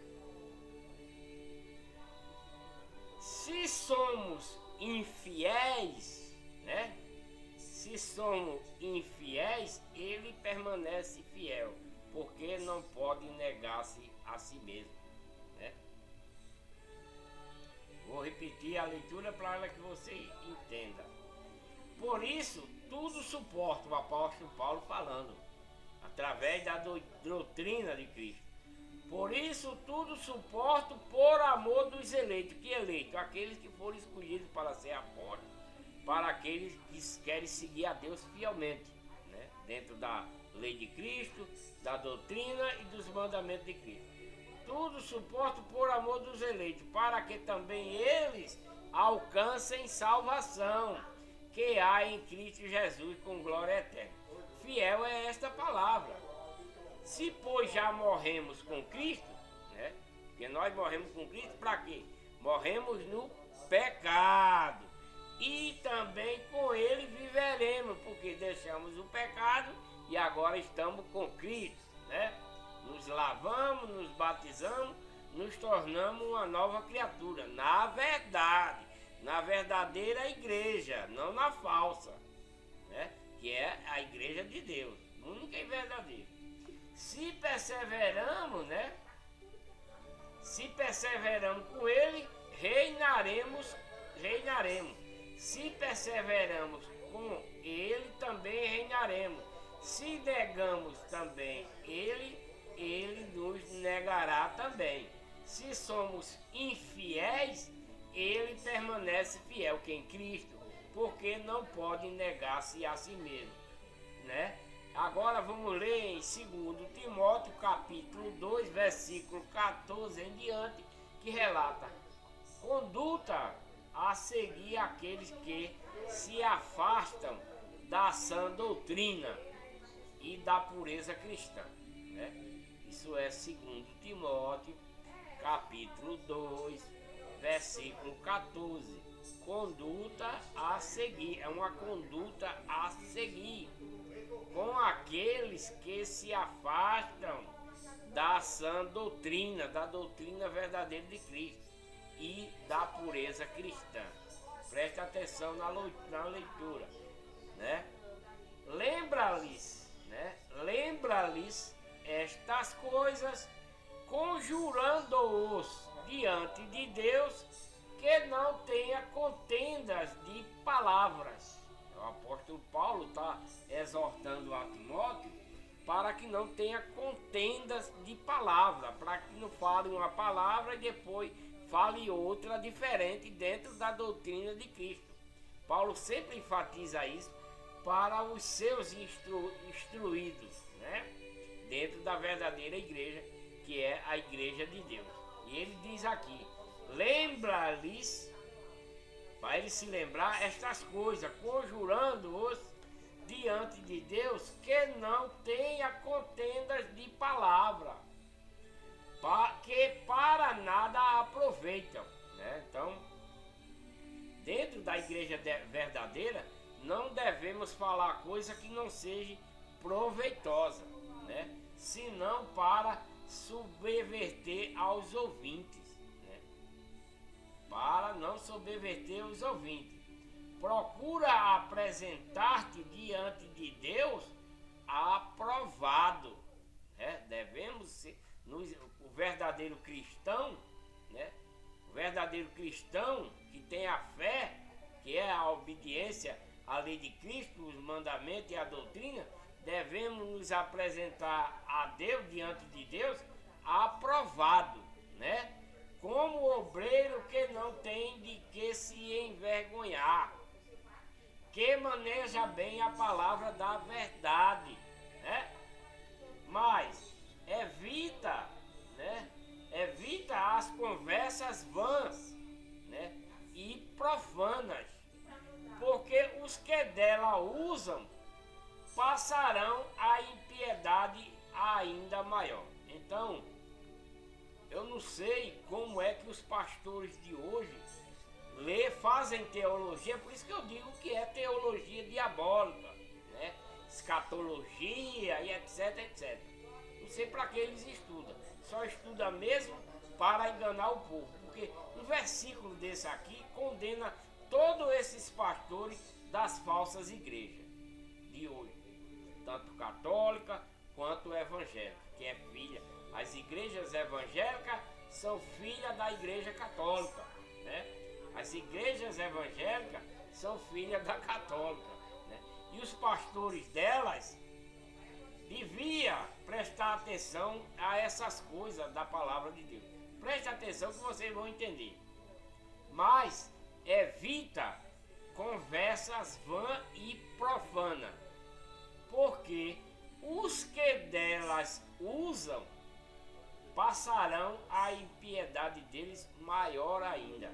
Se somos infiéis, né? Se somos infiéis, ele permanece fiel, porque não pode negar-se a si mesmo, né? Vou repetir a leitura para que você entenda. Por isso, tudo suporta o apóstolo Paulo falando, através da doutrina de Cristo. Por isso tudo suporto por amor dos eleitos. Que eleitos? Aqueles que foram escolhidos para ser apóstolos, para aqueles que querem seguir a Deus fielmente, né? Dentro da lei de Cristo, da doutrina e dos mandamentos de Cristo. Tudo suporto por amor dos eleitos, para que também eles alcancem salvação, que há em Cristo Jesus com glória eterna. Fiel é esta palavra. Se, pois, já morremos com Cristo, né? Porque nós morremos com Cristo para quê? Morremos no pecado. E também com Ele viveremos, porque deixamos o pecado e agora estamos com Cristo, né? Nos lavamos, nos batizamos, nos tornamos uma nova criatura. Na verdade, na verdadeira igreja, não na falsa, né? Que é a igreja de Deus, única e verdadeira. Se perseveramos, né? Se perseveramos com Ele, reinaremos. Se perseveramos com Ele, também reinaremos. Se negamos também Ele nos negará também. Se somos infiéis, Ele permanece fiel, que em Cristo, porque não pode negar-se a si mesmo, né? Agora vamos ler em 2 Timóteo, capítulo 2, versículo 14 em diante, que relata: conduta a seguir aqueles que se afastam da sã doutrina e da pureza cristã, né? Isso é 2 Timóteo, capítulo 2, versículo 14. Conduta a seguir, é uma conduta a seguir com aqueles que se afastam da sã doutrina, da doutrina verdadeira de Cristo e da pureza cristã. Preste atenção na leitura, né? Lembra-lhes estas coisas, conjurando-os diante de Deus, que não tenha contendas de palavras. O apóstolo Paulo está exortando a Timóteo para que não tenha contendas de palavra, para que não fale uma palavra e depois fale outra diferente dentro da doutrina de Cristo. Paulo sempre enfatiza isso para os seus instruídos, né? Dentro da verdadeira igreja, que é a igreja de Deus. E ele diz aqui: lembra-lhes, para ele se lembrar estas coisas, conjurando-os diante de Deus, que não tenha contendas de palavra, que para nada aproveitam, né? Então, dentro da igreja verdadeira, não devemos falar coisa que não seja proveitosa, né? Senão para subverter aos ouvintes, né? Para não subverter os ouvintes. Procura apresentar-te diante de Deus aprovado, né? Devemos ser, o verdadeiro cristão, né? O verdadeiro cristão que tem a fé, que é a obediência à lei de Cristo, os mandamentos e a doutrina, devemos nos apresentar a Deus, diante de Deus, aprovado, né? Como obreiro que não tem de que se envergonhar, que maneja bem a palavra da verdade, né? Mas evita, né? Evita as conversas vãs, né? E profanas, porque os que dela usam passarão a impiedade ainda maior. Então, eu não sei como é que os pastores de hoje fazem teologia, por isso que eu digo que é teologia diabólica, né? Escatologia e etc, etc. Não sei para que eles estudam, só estuda mesmo para enganar o povo, porque um versículo desse aqui condena todos esses pastores das falsas igrejas de hoje, tanto católica quanto evangélica, que é filha. As igrejas evangélicas são filhas da igreja católica, né? As igrejas evangélicas são filhas da católica, né? E os pastores delas, de devia prestar atenção a essas coisas da palavra de Deus. Preste atenção que vocês vão entender. Mas evita conversas vãs e profanas, porque os que delas usam passarão a impiedade deles maior ainda,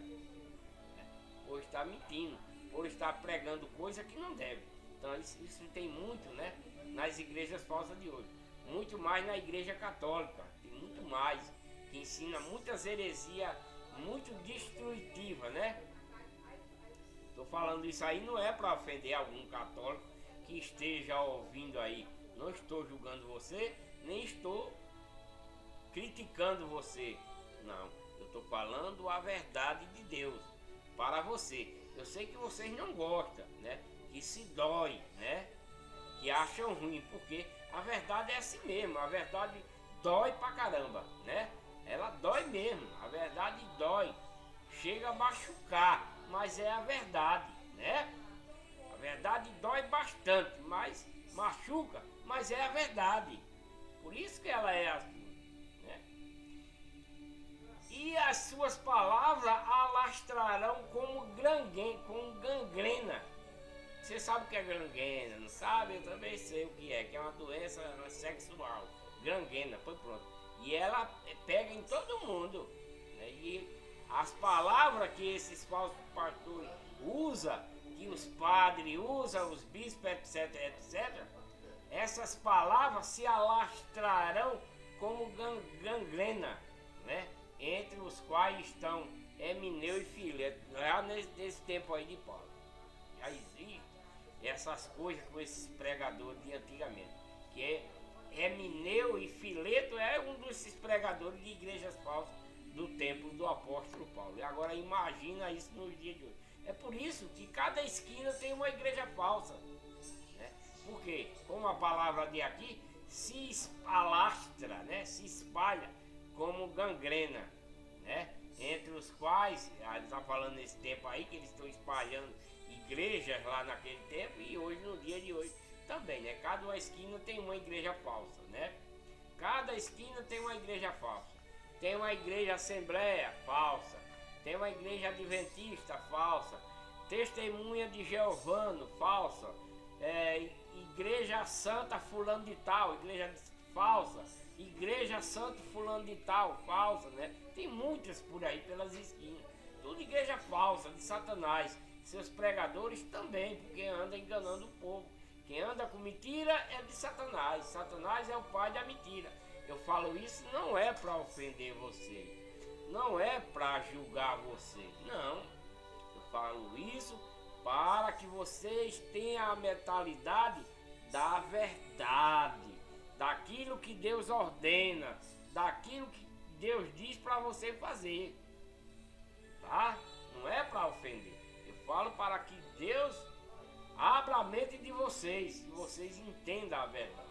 por estar mentindo, por estar pregando coisa que não deve. Então isso tem muito, né, nas igrejas falsas de hoje, muito mais na igreja católica, tem muito mais, que ensina muitas heresias muito destrutivas, né? Estou falando isso aí não é para ofender algum católico que esteja ouvindo aí. Não estou julgando você, nem estou criticando você. Não, eu estou falando a verdade de Deus para você. Eu sei que vocês não gostam, né? Que se dói, né? Que acham ruim, porque a verdade é assim mesmo. A verdade dói pra caramba, né? Ela dói mesmo, a verdade dói. Chega a machucar, mas é a verdade, né? A verdade dói bastante, mas machuca, mas é a verdade. Por isso que ela é assim, né? E as suas palavras alastrarão como gangrena. Você sabe o que é gangrena, não sabe? Eu também sei o que é uma doença sexual. Gangrena, foi pronto. E ela pega em todo mundo, né? E as palavras que esses falsos pastores usam, que os padres usam, os bispos, etc, etc, essas palavras se alastrarão como gangrena, né? Entre os quais estão Emineu e Fileto, lá nesse tempo aí de Paulo. Já existe essas coisas com esses pregadores de antigamente, que é Emineu e Fileto é um desses pregadores de igrejas falsas do tempo do apóstolo Paulo. E agora imagina isso nos dias de hoje. É por isso que cada esquina tem uma igreja falsa, né? Porque, como a palavra de aqui, se alastra, né? Se espalha como gangrena, né? Entre os quais, ele está falando nesse tempo aí, que eles estão espalhando igrejas lá naquele tempo e hoje, no dia de hoje, também, né? Cada uma esquina tem uma igreja falsa, né? Cada esquina tem uma igreja falsa. Tem uma igreja assembleia falsa. Tem uma igreja adventista falsa. Testemunha de Jeovano falsa. Igreja Santa fulano de tal, igreja falsa. Igreja Santo fulano de tal, falsa, né? Tem muitas por aí pelas esquinas. Tudo igreja falsa, de Satanás. Seus pregadores também, porque anda enganando o povo. Quem anda com mentira é de Satanás. Satanás é o pai da mentira. Eu falo isso não é para ofender você, não é para julgar você, não. Eu falo isso para que vocês tenham a mentalidade da verdade, daquilo que Deus ordena, daquilo que Deus diz para você fazer, tá? Não é para ofender. Eu falo para que Deus abra a mente de vocês, que vocês entendam a verdade.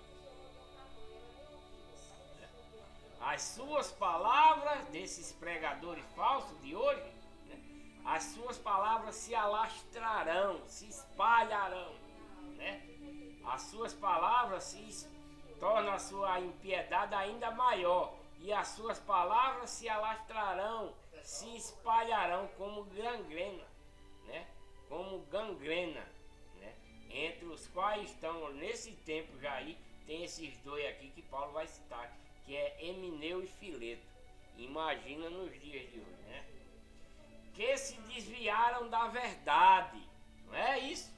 As suas palavras, desses pregadores falsos de hoje, né? As suas palavras se alastrarão, se espalharão, né? As suas palavras tornam a sua impiedade ainda maior, e as suas palavras se alastrarão, se espalharão como gangrena, né? Como gangrena, né? Entre os quais estão, nesse tempo já aí, tem esses dois aqui que Paulo vai citar, que é Emineu e Fileto. Imagina nos dias de hoje, né? Que se desviaram da verdade, não é isso?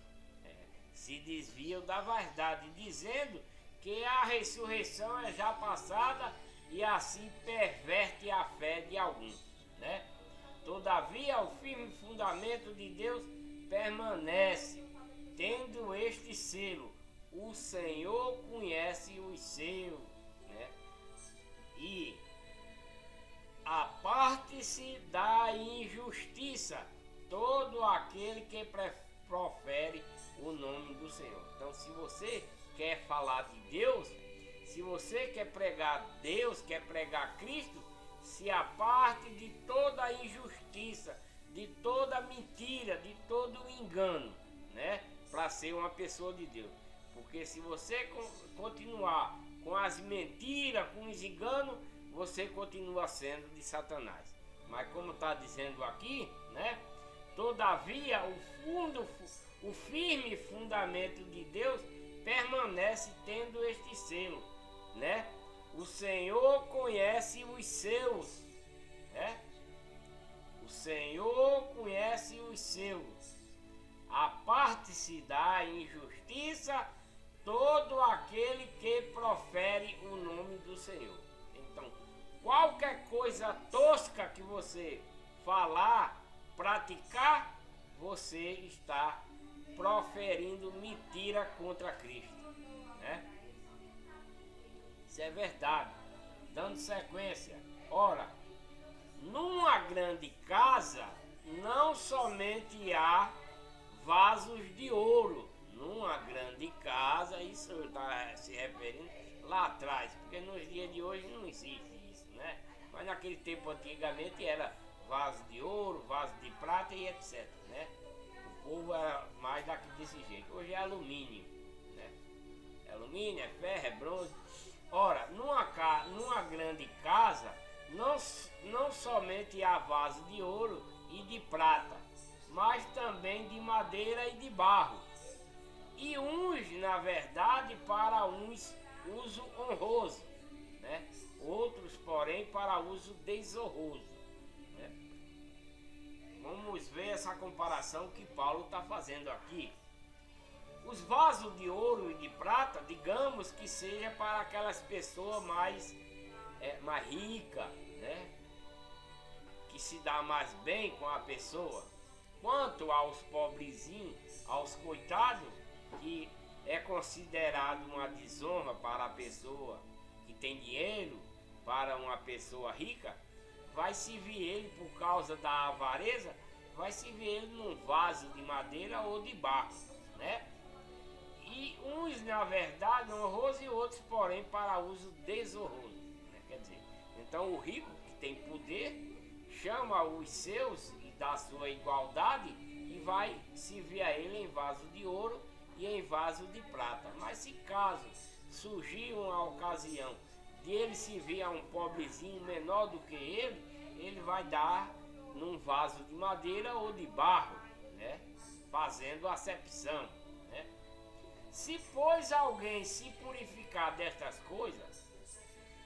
Se desviam da verdade, dizendo que a ressurreição é já passada e assim perverte a fé de alguns, né? Todavia, o firme fundamento de Deus permanece, tendo este selo: o Senhor conhece os seus, né? E aparte-se da injustiça todo aquele que profere o nome do Senhor. Então, se você quer falar de Deus, se você quer pregar Deus, quer pregar Cristo, se aparte de toda injustiça, de toda mentira, de todo engano, né? Para ser uma pessoa de Deus. porque se você continuar com as mentiras, com os enganos, você continua sendo de Satanás. Mas como está dizendo aqui, né? Todavia o firme fundamento de Deus permanece tendo este selo, né? O Senhor conhece os seus, né? O Senhor conhece os seus. Aparte-se da injustiça todo aquele que profere o nome do Senhor. Então, qualquer coisa tosca que você falar, praticar, você está proferindo mentira contra Cristo, né? Isso é verdade. Dando sequência, ora, numa grande casa não somente há vasos de ouro. Numa grande casa, isso está se referindo lá atrás, porque nos dias de hoje não existe isso, né? Mas naquele tempo antigamente era vaso de ouro, vaso de prata e etc, né? O povo era mais desse jeito. Hoje é alumínio, né? É alumínio, é ferro, é bronze. Ora, numa grande casa não somente há vaso de ouro e de prata, mas também de madeira e de barro. E uns, na verdade, para uns uso honroso, né? Outros, porém, para uso desonroso, né? Vamos ver essa comparação que Paulo está fazendo aqui. Os vasos de ouro e de prata, digamos que seja para aquelas pessoas mais ricas, né? Que se dá mais bem com a pessoa. Quanto aos pobrezinhos, aos coitados, que é considerado uma desonra para a pessoa que tem dinheiro, para uma pessoa rica, vai servir ele por causa da avareza, vai servir ele num vaso de madeira ou de barro, né? E uns, na verdade, honrosos e outros, porém, para uso desonroso, né? Quer dizer, então o rico que tem poder chama os seus e dá sua igualdade e vai servir a ele em vaso de ouro e em vaso de prata. Mas se caso surgir uma ocasião de ele servir a um pobrezinho menor do que ele vai dar num vaso de madeira ou de barro, né? Fazendo acepção, né? Se pois alguém se purificar destas coisas,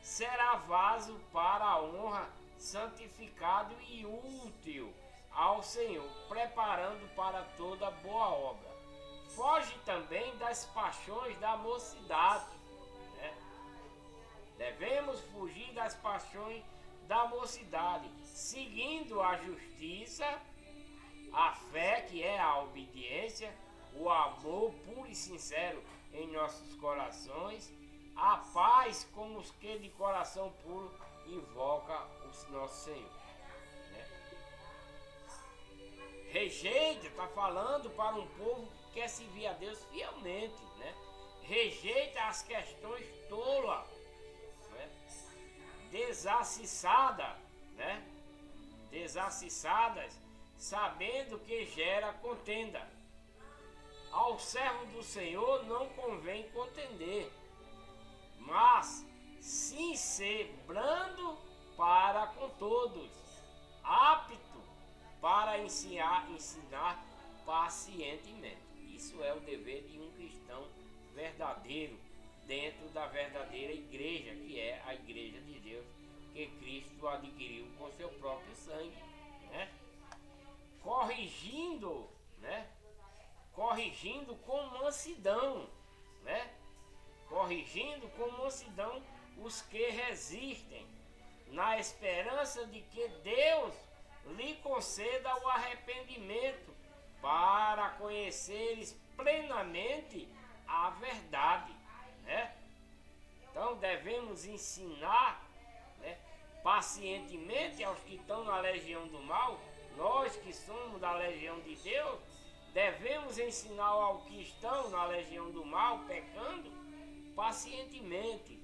será vaso para a honra, santificado e útil ao Senhor, preparando para toda boa obra. Foge também das paixões da mocidade, né? Devemos fugir das paixões da mocidade, seguindo a justiça, a fé, que é a obediência, o amor puro e sincero em nossos corações, a paz com os que de coração puro invoca o nosso Senhor, né? Rejeita, está falando para um povo que quer servir a Deus fielmente, né? Rejeita as questões tolas, né? Né? Desacissadas, sabendo que gera contenda. Ao servo do Senhor não convém contender, mas sim ser brando para com todos, apto para ensinar pacientemente. Isso é o dever de um cristão verdadeiro, dentro da verdadeira igreja, que é a igreja de Deus, que Cristo adquiriu com seu próprio sangue, né? Corrigindo, né? Corrigindo com mansidão, né? Corrigindo com mansidão os que resistem, na esperança de que Deus lhe conceda o arrependimento para conheceres plenamente a verdade, né? Então devemos ensinar, né, pacientemente aos que estão na legião do mal. Nós que somos da legião de Deus devemos ensinar aos que estão na legião do mal, pecando, pacientemente,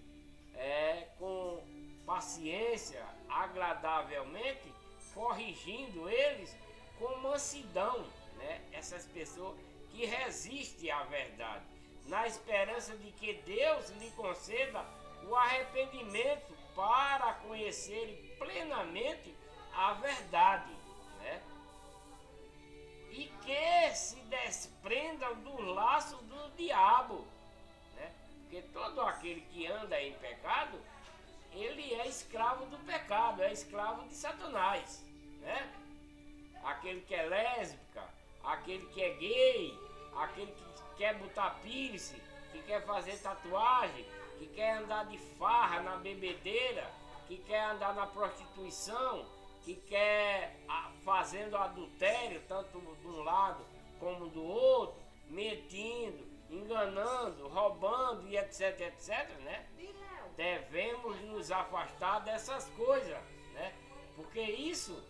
com paciência, agradavelmente, corrigindo eles com mansidão, né? Essas pessoas que resistem à verdade, na esperança de que Deus lhe conceda o arrependimento para conhecerem plenamente a verdade, né? E que se desprendam do laço do diabo, né? Porque todo aquele que anda em pecado, ele é escravo do pecado, é escravo de Satanás, né? Aquele que é lésbica, aquele que é gay, aquele que quer botar piercing, que quer fazer tatuagem, que quer andar de farra na bebedeira, que quer andar na prostituição, que quer fazendo adultério, tanto de um lado como do outro, mentindo, enganando, roubando e etc, etc, né? Devemos nos afastar dessas coisas, né? Porque isso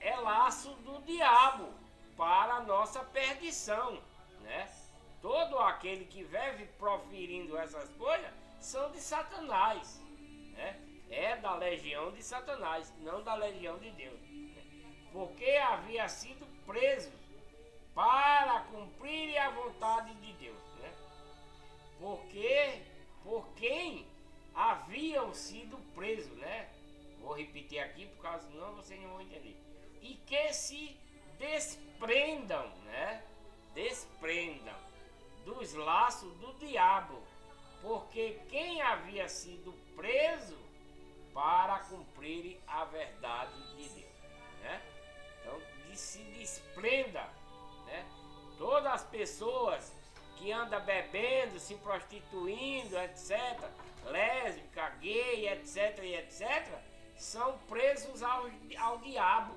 é laço do diabo para a nossa perdição, né? Todo aquele que vive proferindo essas coisas são de Satanás, né? É da legião de Satanás, não da legião de Deus, né? Porque havia sido preso para cumprir a vontade de Deus, né? Porque por quem haviam sido presos, né? Vou repetir aqui, por causa senão vocês não vão entender. E que se desprendam, né? Desprendam dos laços do diabo, porque quem havia sido preso para cumprir a verdade de Deus, né? Então, se desprenda, né? Todas as pessoas que andam bebendo, se prostituindo, etc., lésbica, gay, etc., etc., são presos ao diabo,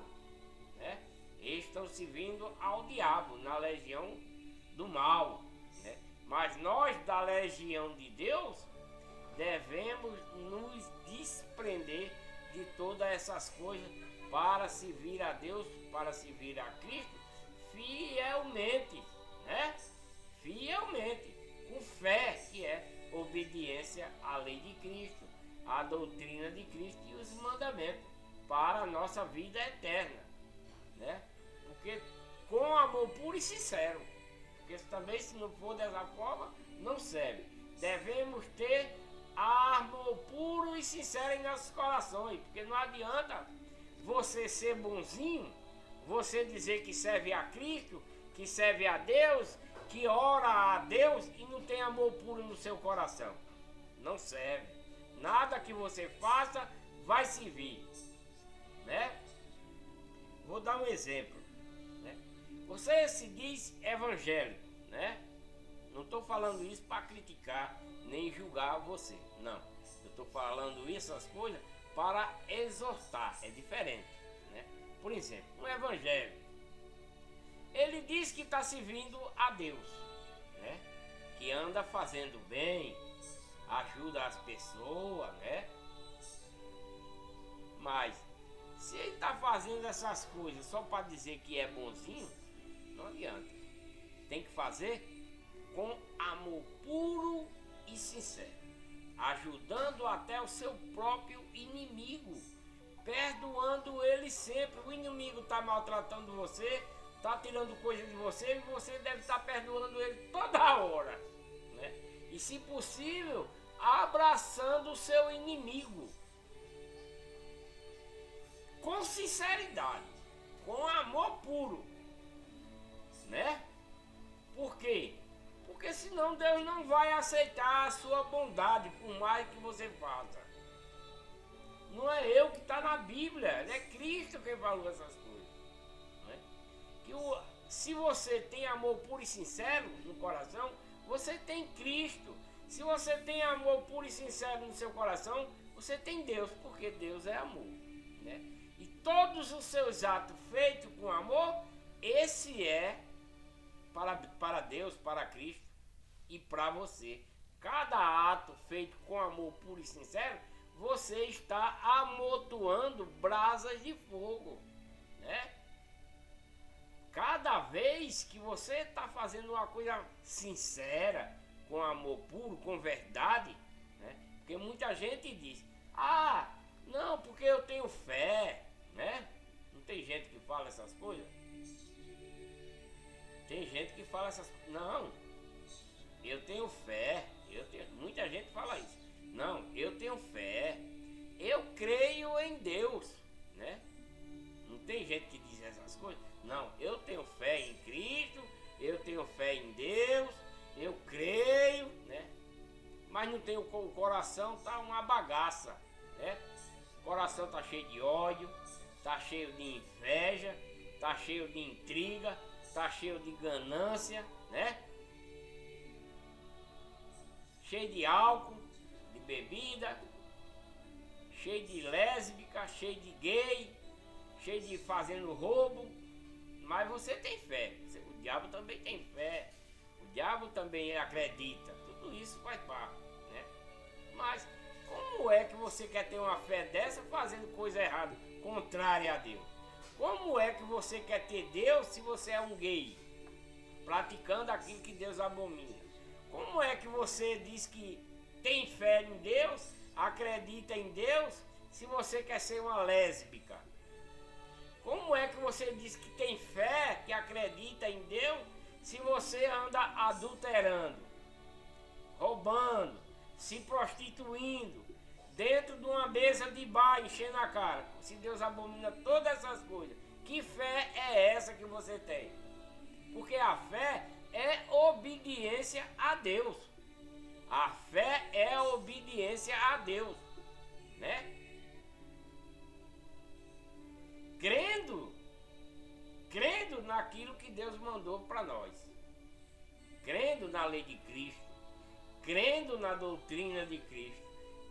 né? Eles estão servindo ao diabo, na legião do mal, né? Mas nós, da legião de Deus, devemos nos desprender de todas essas coisas para servir a Deus, para servir a Cristo fielmente, né? Fielmente, com fé, que é obediência à lei de Cristo, à doutrina de Cristo e os mandamentos para a nossa vida eterna, né? Porque com amor puro e sincero, porque também se não for dessa forma, não serve. Devemos ter amor puro e sincero em nossos corações, porque não adianta você ser bonzinho, você dizer que serve a Cristo, que serve a Deus, que ora a Deus e não tem amor puro no seu coração. Não serve. Nada que você faça vai servir, né? Vou dar um exemplo, né? Você se diz evangélico, né? Não estou falando isso para criticar nem julgar você, não. Eu estou falando essas coisas para exortar, é diferente, né? Por exemplo, um evangélico, ele diz que está servindo a Deus, né? Que anda fazendo bem, ajuda as pessoas, né? Mas se ele está fazendo essas coisas só para dizer que é bonzinho, não adianta. Tem que fazer com amor puro e sincero, ajudando até o seu próprio inimigo, perdoando ele sempre. O inimigo está maltratando você, está tirando coisa de você e você deve estar perdoando ele toda hora, né? E se possível, abraçando o seu inimigo com sinceridade, com amor puro, né? Por quê? Porque senão Deus não vai aceitar a sua bondade, por mais que você faça. Não é eu que está na Bíblia, é Cristo que falou essas coisas, né? Se você tem amor puro e sincero no coração, você tem Cristo. Se você tem amor puro e sincero no seu coração, você tem Deus, porque Deus é amor, né? E todos os seus atos feitos com amor, esse é para Deus, para Cristo e para você. Cada ato feito com amor puro e sincero, você está amontoando brasas de fogo, né? Cada vez que você está fazendo uma coisa sincera, com amor puro, com verdade, né? Porque muita gente diz, ah, não, porque eu tenho fé, né? Não tem gente que fala essas coisas? Tem gente que fala essas coisas. Não. eu tenho fé, muita gente fala isso. Não, eu tenho fé, eu creio em Deus, né? Não tem gente que diz essas coisas. Não, eu tenho fé em Cristo, eu tenho fé em Deus, eu creio, né? Mas não tem o coração, tá uma bagaça, né? O coração tá cheio de ódio, tá cheio de inveja, tá cheio de intriga, tá cheio de ganância, né? Cheio de álcool, de bebida, cheio de lésbica, cheio de gay, cheio de fazendo roubo. Mas você tem fé, o diabo também tem fé, o diabo também acredita, tudo isso faz parte, né? Mas como é que você quer ter uma fé dessa fazendo coisa errada, contrária a Deus? Como é que você quer ter Deus se você é um gay, praticando aquilo que Deus abomina? Como é que você diz que tem fé em Deus, acredita em Deus, se você quer ser uma lésbica? Como é que você diz que tem fé, que acredita em Deus, se você anda adulterando, roubando, se prostituindo, dentro de uma mesa de bar, enchendo a cara? Se Deus abomina todas essas coisas, que fé é essa que você tem? Porque a fé é obediência a Deus. A fé é obediência a Deus, né? Crendo naquilo que Deus mandou para nós, crendo na lei de Cristo, crendo na doutrina de Cristo,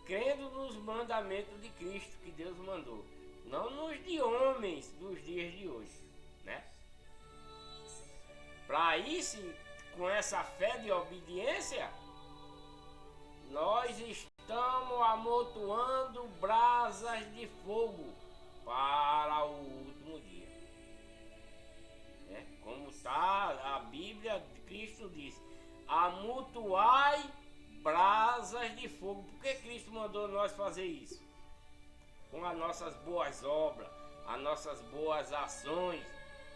crendo nos mandamentos de Cristo que Deus mandou, não nos de homens dos dias de hoje, né? Para isso, com essa fé de obediência, nós estamos amontoando brasas de fogo para o último dia. Como está a Bíblia, Cristo diz: amontoai brasas de fogo. Por que Cristo mandou nós fazer isso? Com as nossas boas obras, as nossas boas ações,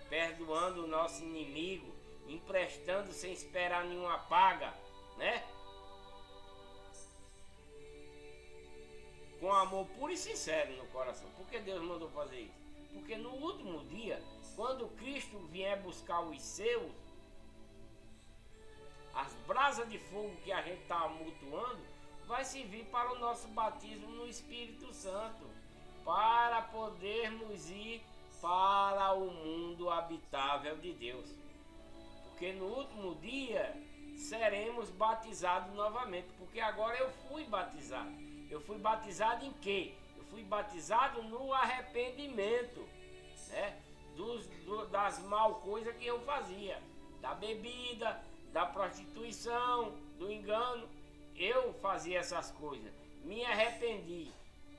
perdoando o nosso inimigo, emprestando sem esperar nenhuma paga, né? Com amor puro e sincero no coração. Por que Deus mandou fazer isso? Porque no último dia, quando Cristo vier buscar os seus, as brasas de fogo que a gente está amontoando vai servir para o nosso batismo no Espírito Santo, para podermos ir para o mundo habitável de Deus. Porque no último dia seremos batizados novamente, porque agora eu fui batizado. Eu fui batizado em quê? Eu fui batizado no arrependimento, né? Das mal coisas que eu fazia, da bebida, da prostituição, do engano. Eu fazia essas coisas, me arrependi,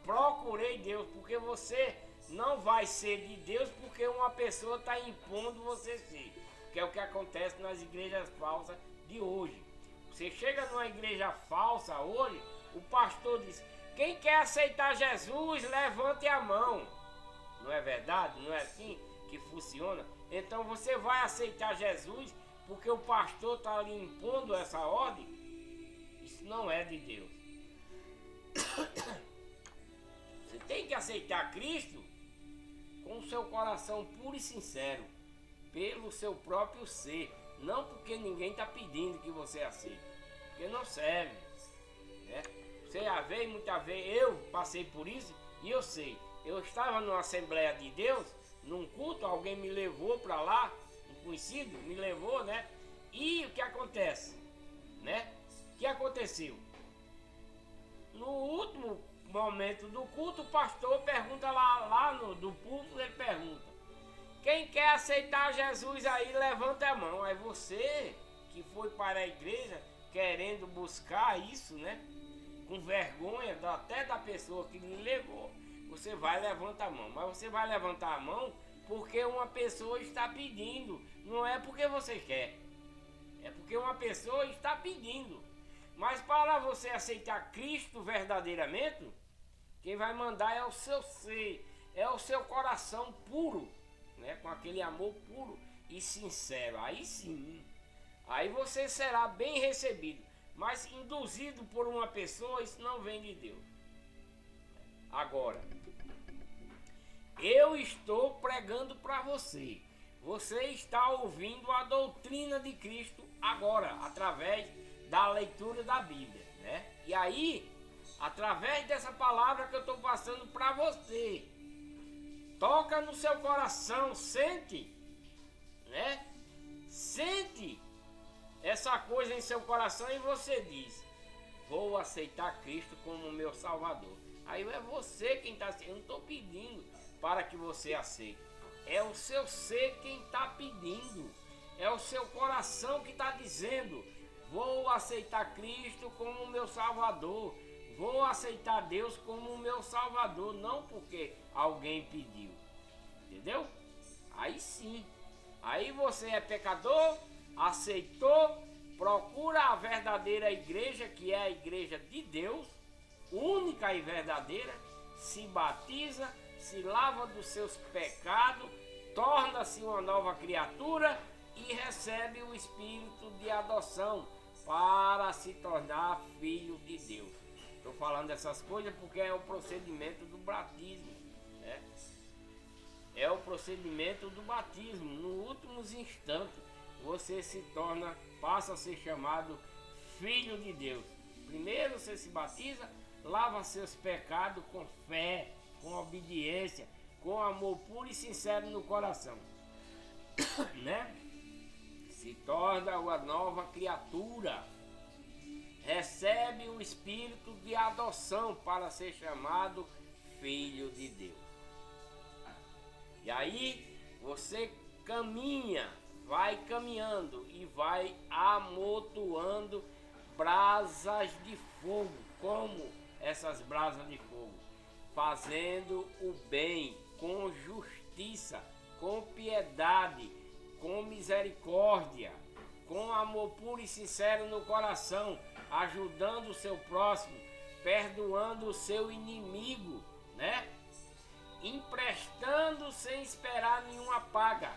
procurei Deus, porque você não vai ser de Deus porque uma pessoa está impondo você ser, que é o que acontece nas igrejas falsas de hoje. Você chega numa igreja falsa hoje, o pastor diz: quem quer aceitar Jesus, levante a mão. Não é verdade? Não é assim que funciona? Então você vai aceitar Jesus porque o pastor está lhe impondo essa ordem? Isso não é de Deus. Você tem que aceitar Cristo com o seu coração puro e sincero, pelo seu próprio ser, não porque ninguém está pedindo que você aceite, porque não serve, né? Você já vê, muitas vezes, eu passei por isso e eu sei. Eu estava numa Assembleia de Deus, num culto, alguém me levou para lá, um conhecido me levou, né? E o que acontece, né? O que aconteceu? No último momento do culto, o pastor pergunta lá do púlpito, ele pergunta: quem quer aceitar Jesus aí, levanta a mão. Aí você que foi para a igreja querendo buscar isso, né? Com vergonha até da pessoa que lhe levou, você vai levantar a mão. Mas você vai levantar a mão porque uma pessoa está pedindo, não é porque você quer, é porque uma pessoa está pedindo. Mas para você aceitar Cristo verdadeiramente, quem vai mandar é o seu ser, é o seu coração puro, né? Com aquele amor puro e sincero. Aí sim Aí você será bem recebido. Mas induzido por uma pessoa, isso não vem de Deus. Agora, eu estou pregando para você. Você está ouvindo a doutrina de Cristo agora, através da leitura da Bíblia, né? E aí, através dessa palavra que eu estou passando para você, toca no seu coração, sente, né? Sente essa coisa em seu coração e você diz: vou aceitar Cristo como meu Salvador. Aí é você quem está, eu não estou pedindo para que você aceite. É o seu ser quem está pedindo. É o seu coração que está dizendo: vou aceitar Cristo como meu Salvador. Vou aceitar Deus como meu Salvador. Não porque alguém pediu. Entendeu? Aí sim. Aí você é pecador, aceitou, procura a verdadeira igreja, que é a igreja de Deus, única e verdadeira, se batiza, se lava dos seus pecados, torna-se uma nova criatura e recebe o espírito de adoção para se tornar filho de Deus. Estou falando dessas coisas porque é o procedimento do batismo, né? É o procedimento do batismo. No últimos instantes você se torna, passa a ser chamado filho de Deus. Primeiro você se batiza, lava seus pecados com fé, com obediência, com amor puro e sincero no coração, né? Se torna uma nova criatura, recebe o espírito de adoção para ser chamado filho de Deus. E aí você caminha, vai caminhando e vai amontoando brasas de fogo. Como essas brasas de fogo? Fazendo o bem com justiça, com piedade, com misericórdia, com amor puro e sincero no coração, ajudando o seu próximo, perdoando o seu inimigo, né? Emprestando sem esperar nenhuma paga.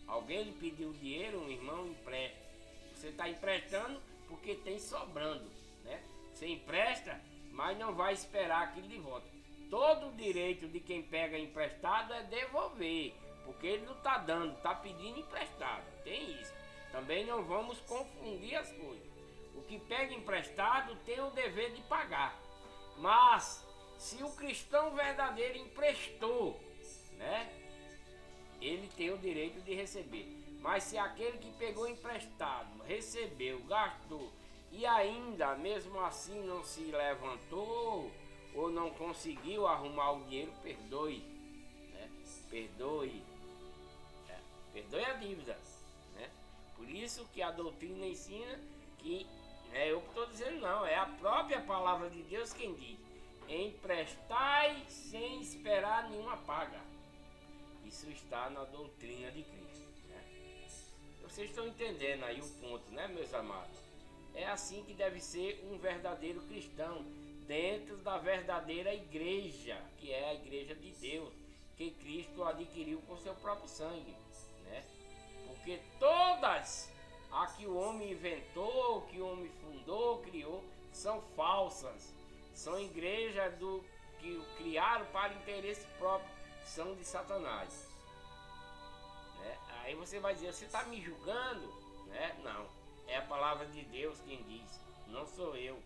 Alguém lhe pediu dinheiro, um irmão, empresta. Você está emprestando porque tem sobrando, né? Você empresta, mas não vai esperar aquilo de volta. Todo o direito de quem pega emprestado é devolver, porque ele não está dando, está pedindo emprestado. Tem isso. Também não vamos confundir as coisas. O que pega emprestado tem o dever de pagar. Mas se o cristão verdadeiro emprestou, né? Ele tem o direito de receber. Mas se aquele que pegou emprestado, recebeu, gastou e ainda mesmo assim não se levantou ou não conseguiu arrumar o dinheiro, perdoe, né? Perdoe, perdoe a dívida, né? Por isso que a doutrina ensina que, eu que estou dizendo não, é a própria palavra de Deus quem diz: emprestai sem esperar nenhuma paga. Isso está na doutrina de Cristo, né? Vocês estão entendendo aí o ponto, né, meus amados? É assim que deve ser um verdadeiro cristão, dentro da verdadeira igreja, que é a igreja de Deus, que Cristo adquiriu com seu próprio sangue, né? Porque todas a que o homem inventou, que o homem fundou, criou, são falsas. São igrejas que o criaram para interesse próprio, são de Satanás, né? Aí você vai dizer: você está me julgando, né? Não, é a palavra de Deus quem diz, não sou eu.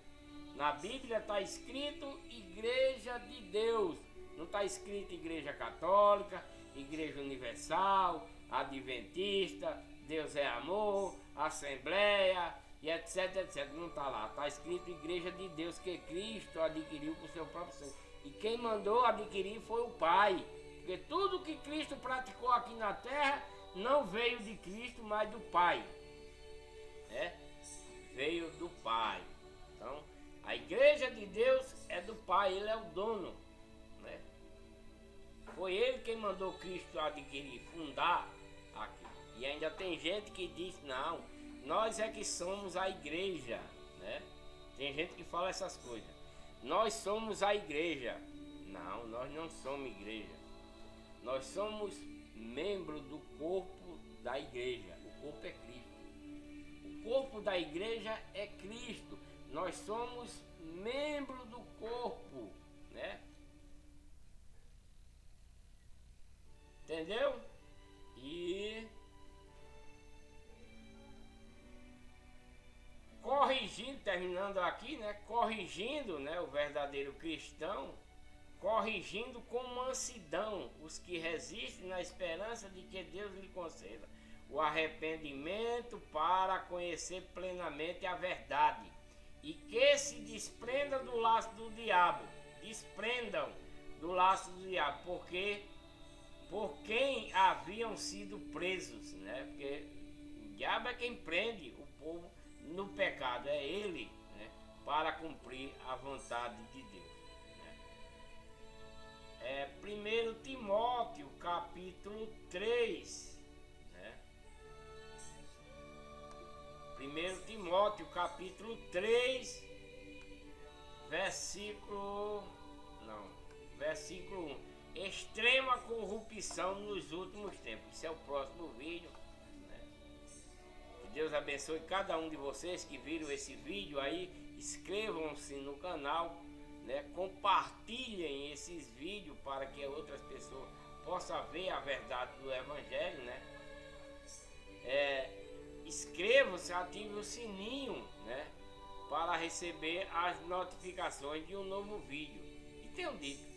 Na Bíblia está escrito igreja de Deus, não está escrito igreja católica, igreja universal, adventista, Deus é amor, assembleia e etc, etc. Não está lá, está escrito igreja de Deus, que Cristo adquiriu com seu próprio sangue. E quem mandou adquirir foi o Pai. Porque tudo que Cristo praticou aqui na terra não veio de Cristo, mas do Pai, né? Veio do Pai. Então, a igreja de Deus é do Pai, Ele é o dono, né? Foi Ele quem mandou Cristo adquirir, fundar aqui. E ainda tem gente que diz: não, nós é que somos a igreja, né? Tem gente que fala essas coisas. Nós somos a igreja. Não, nós não somos igreja. Nós somos membros do corpo da igreja. O corpo é Cristo. corpo da igreja é Cristo. Nós somos membro do corpo, né? Entendeu? E corrigindo, terminando aqui, né? Corrigindo, né, o verdadeiro cristão, corrigindo com mansidão os que resistem na esperança de que Deus lhe conceda o arrependimento para conhecer plenamente a verdade, e que se desprendam do laço do diabo, desprendam do laço do diabo, porque por quem haviam sido presos, né? Porque o diabo é quem prende o povo no pecado, é ele, né? Para cumprir a vontade de Deus, né? 1 Timóteo capítulo 3, né? 1 Timóteo capítulo 3, versículo 1. Extrema corrupção nos últimos tempos. Esse é o próximo vídeo, né? Que Deus abençoe cada um de vocês que viram esse vídeo aí. Inscrevam-se no canal, né? Compartilhem esses vídeos para que outras pessoas possam ver a verdade do Evangelho, né? Inscrevam-se, ativem o sininho, né? Para receber as notificações de um novo vídeo. E tenho dito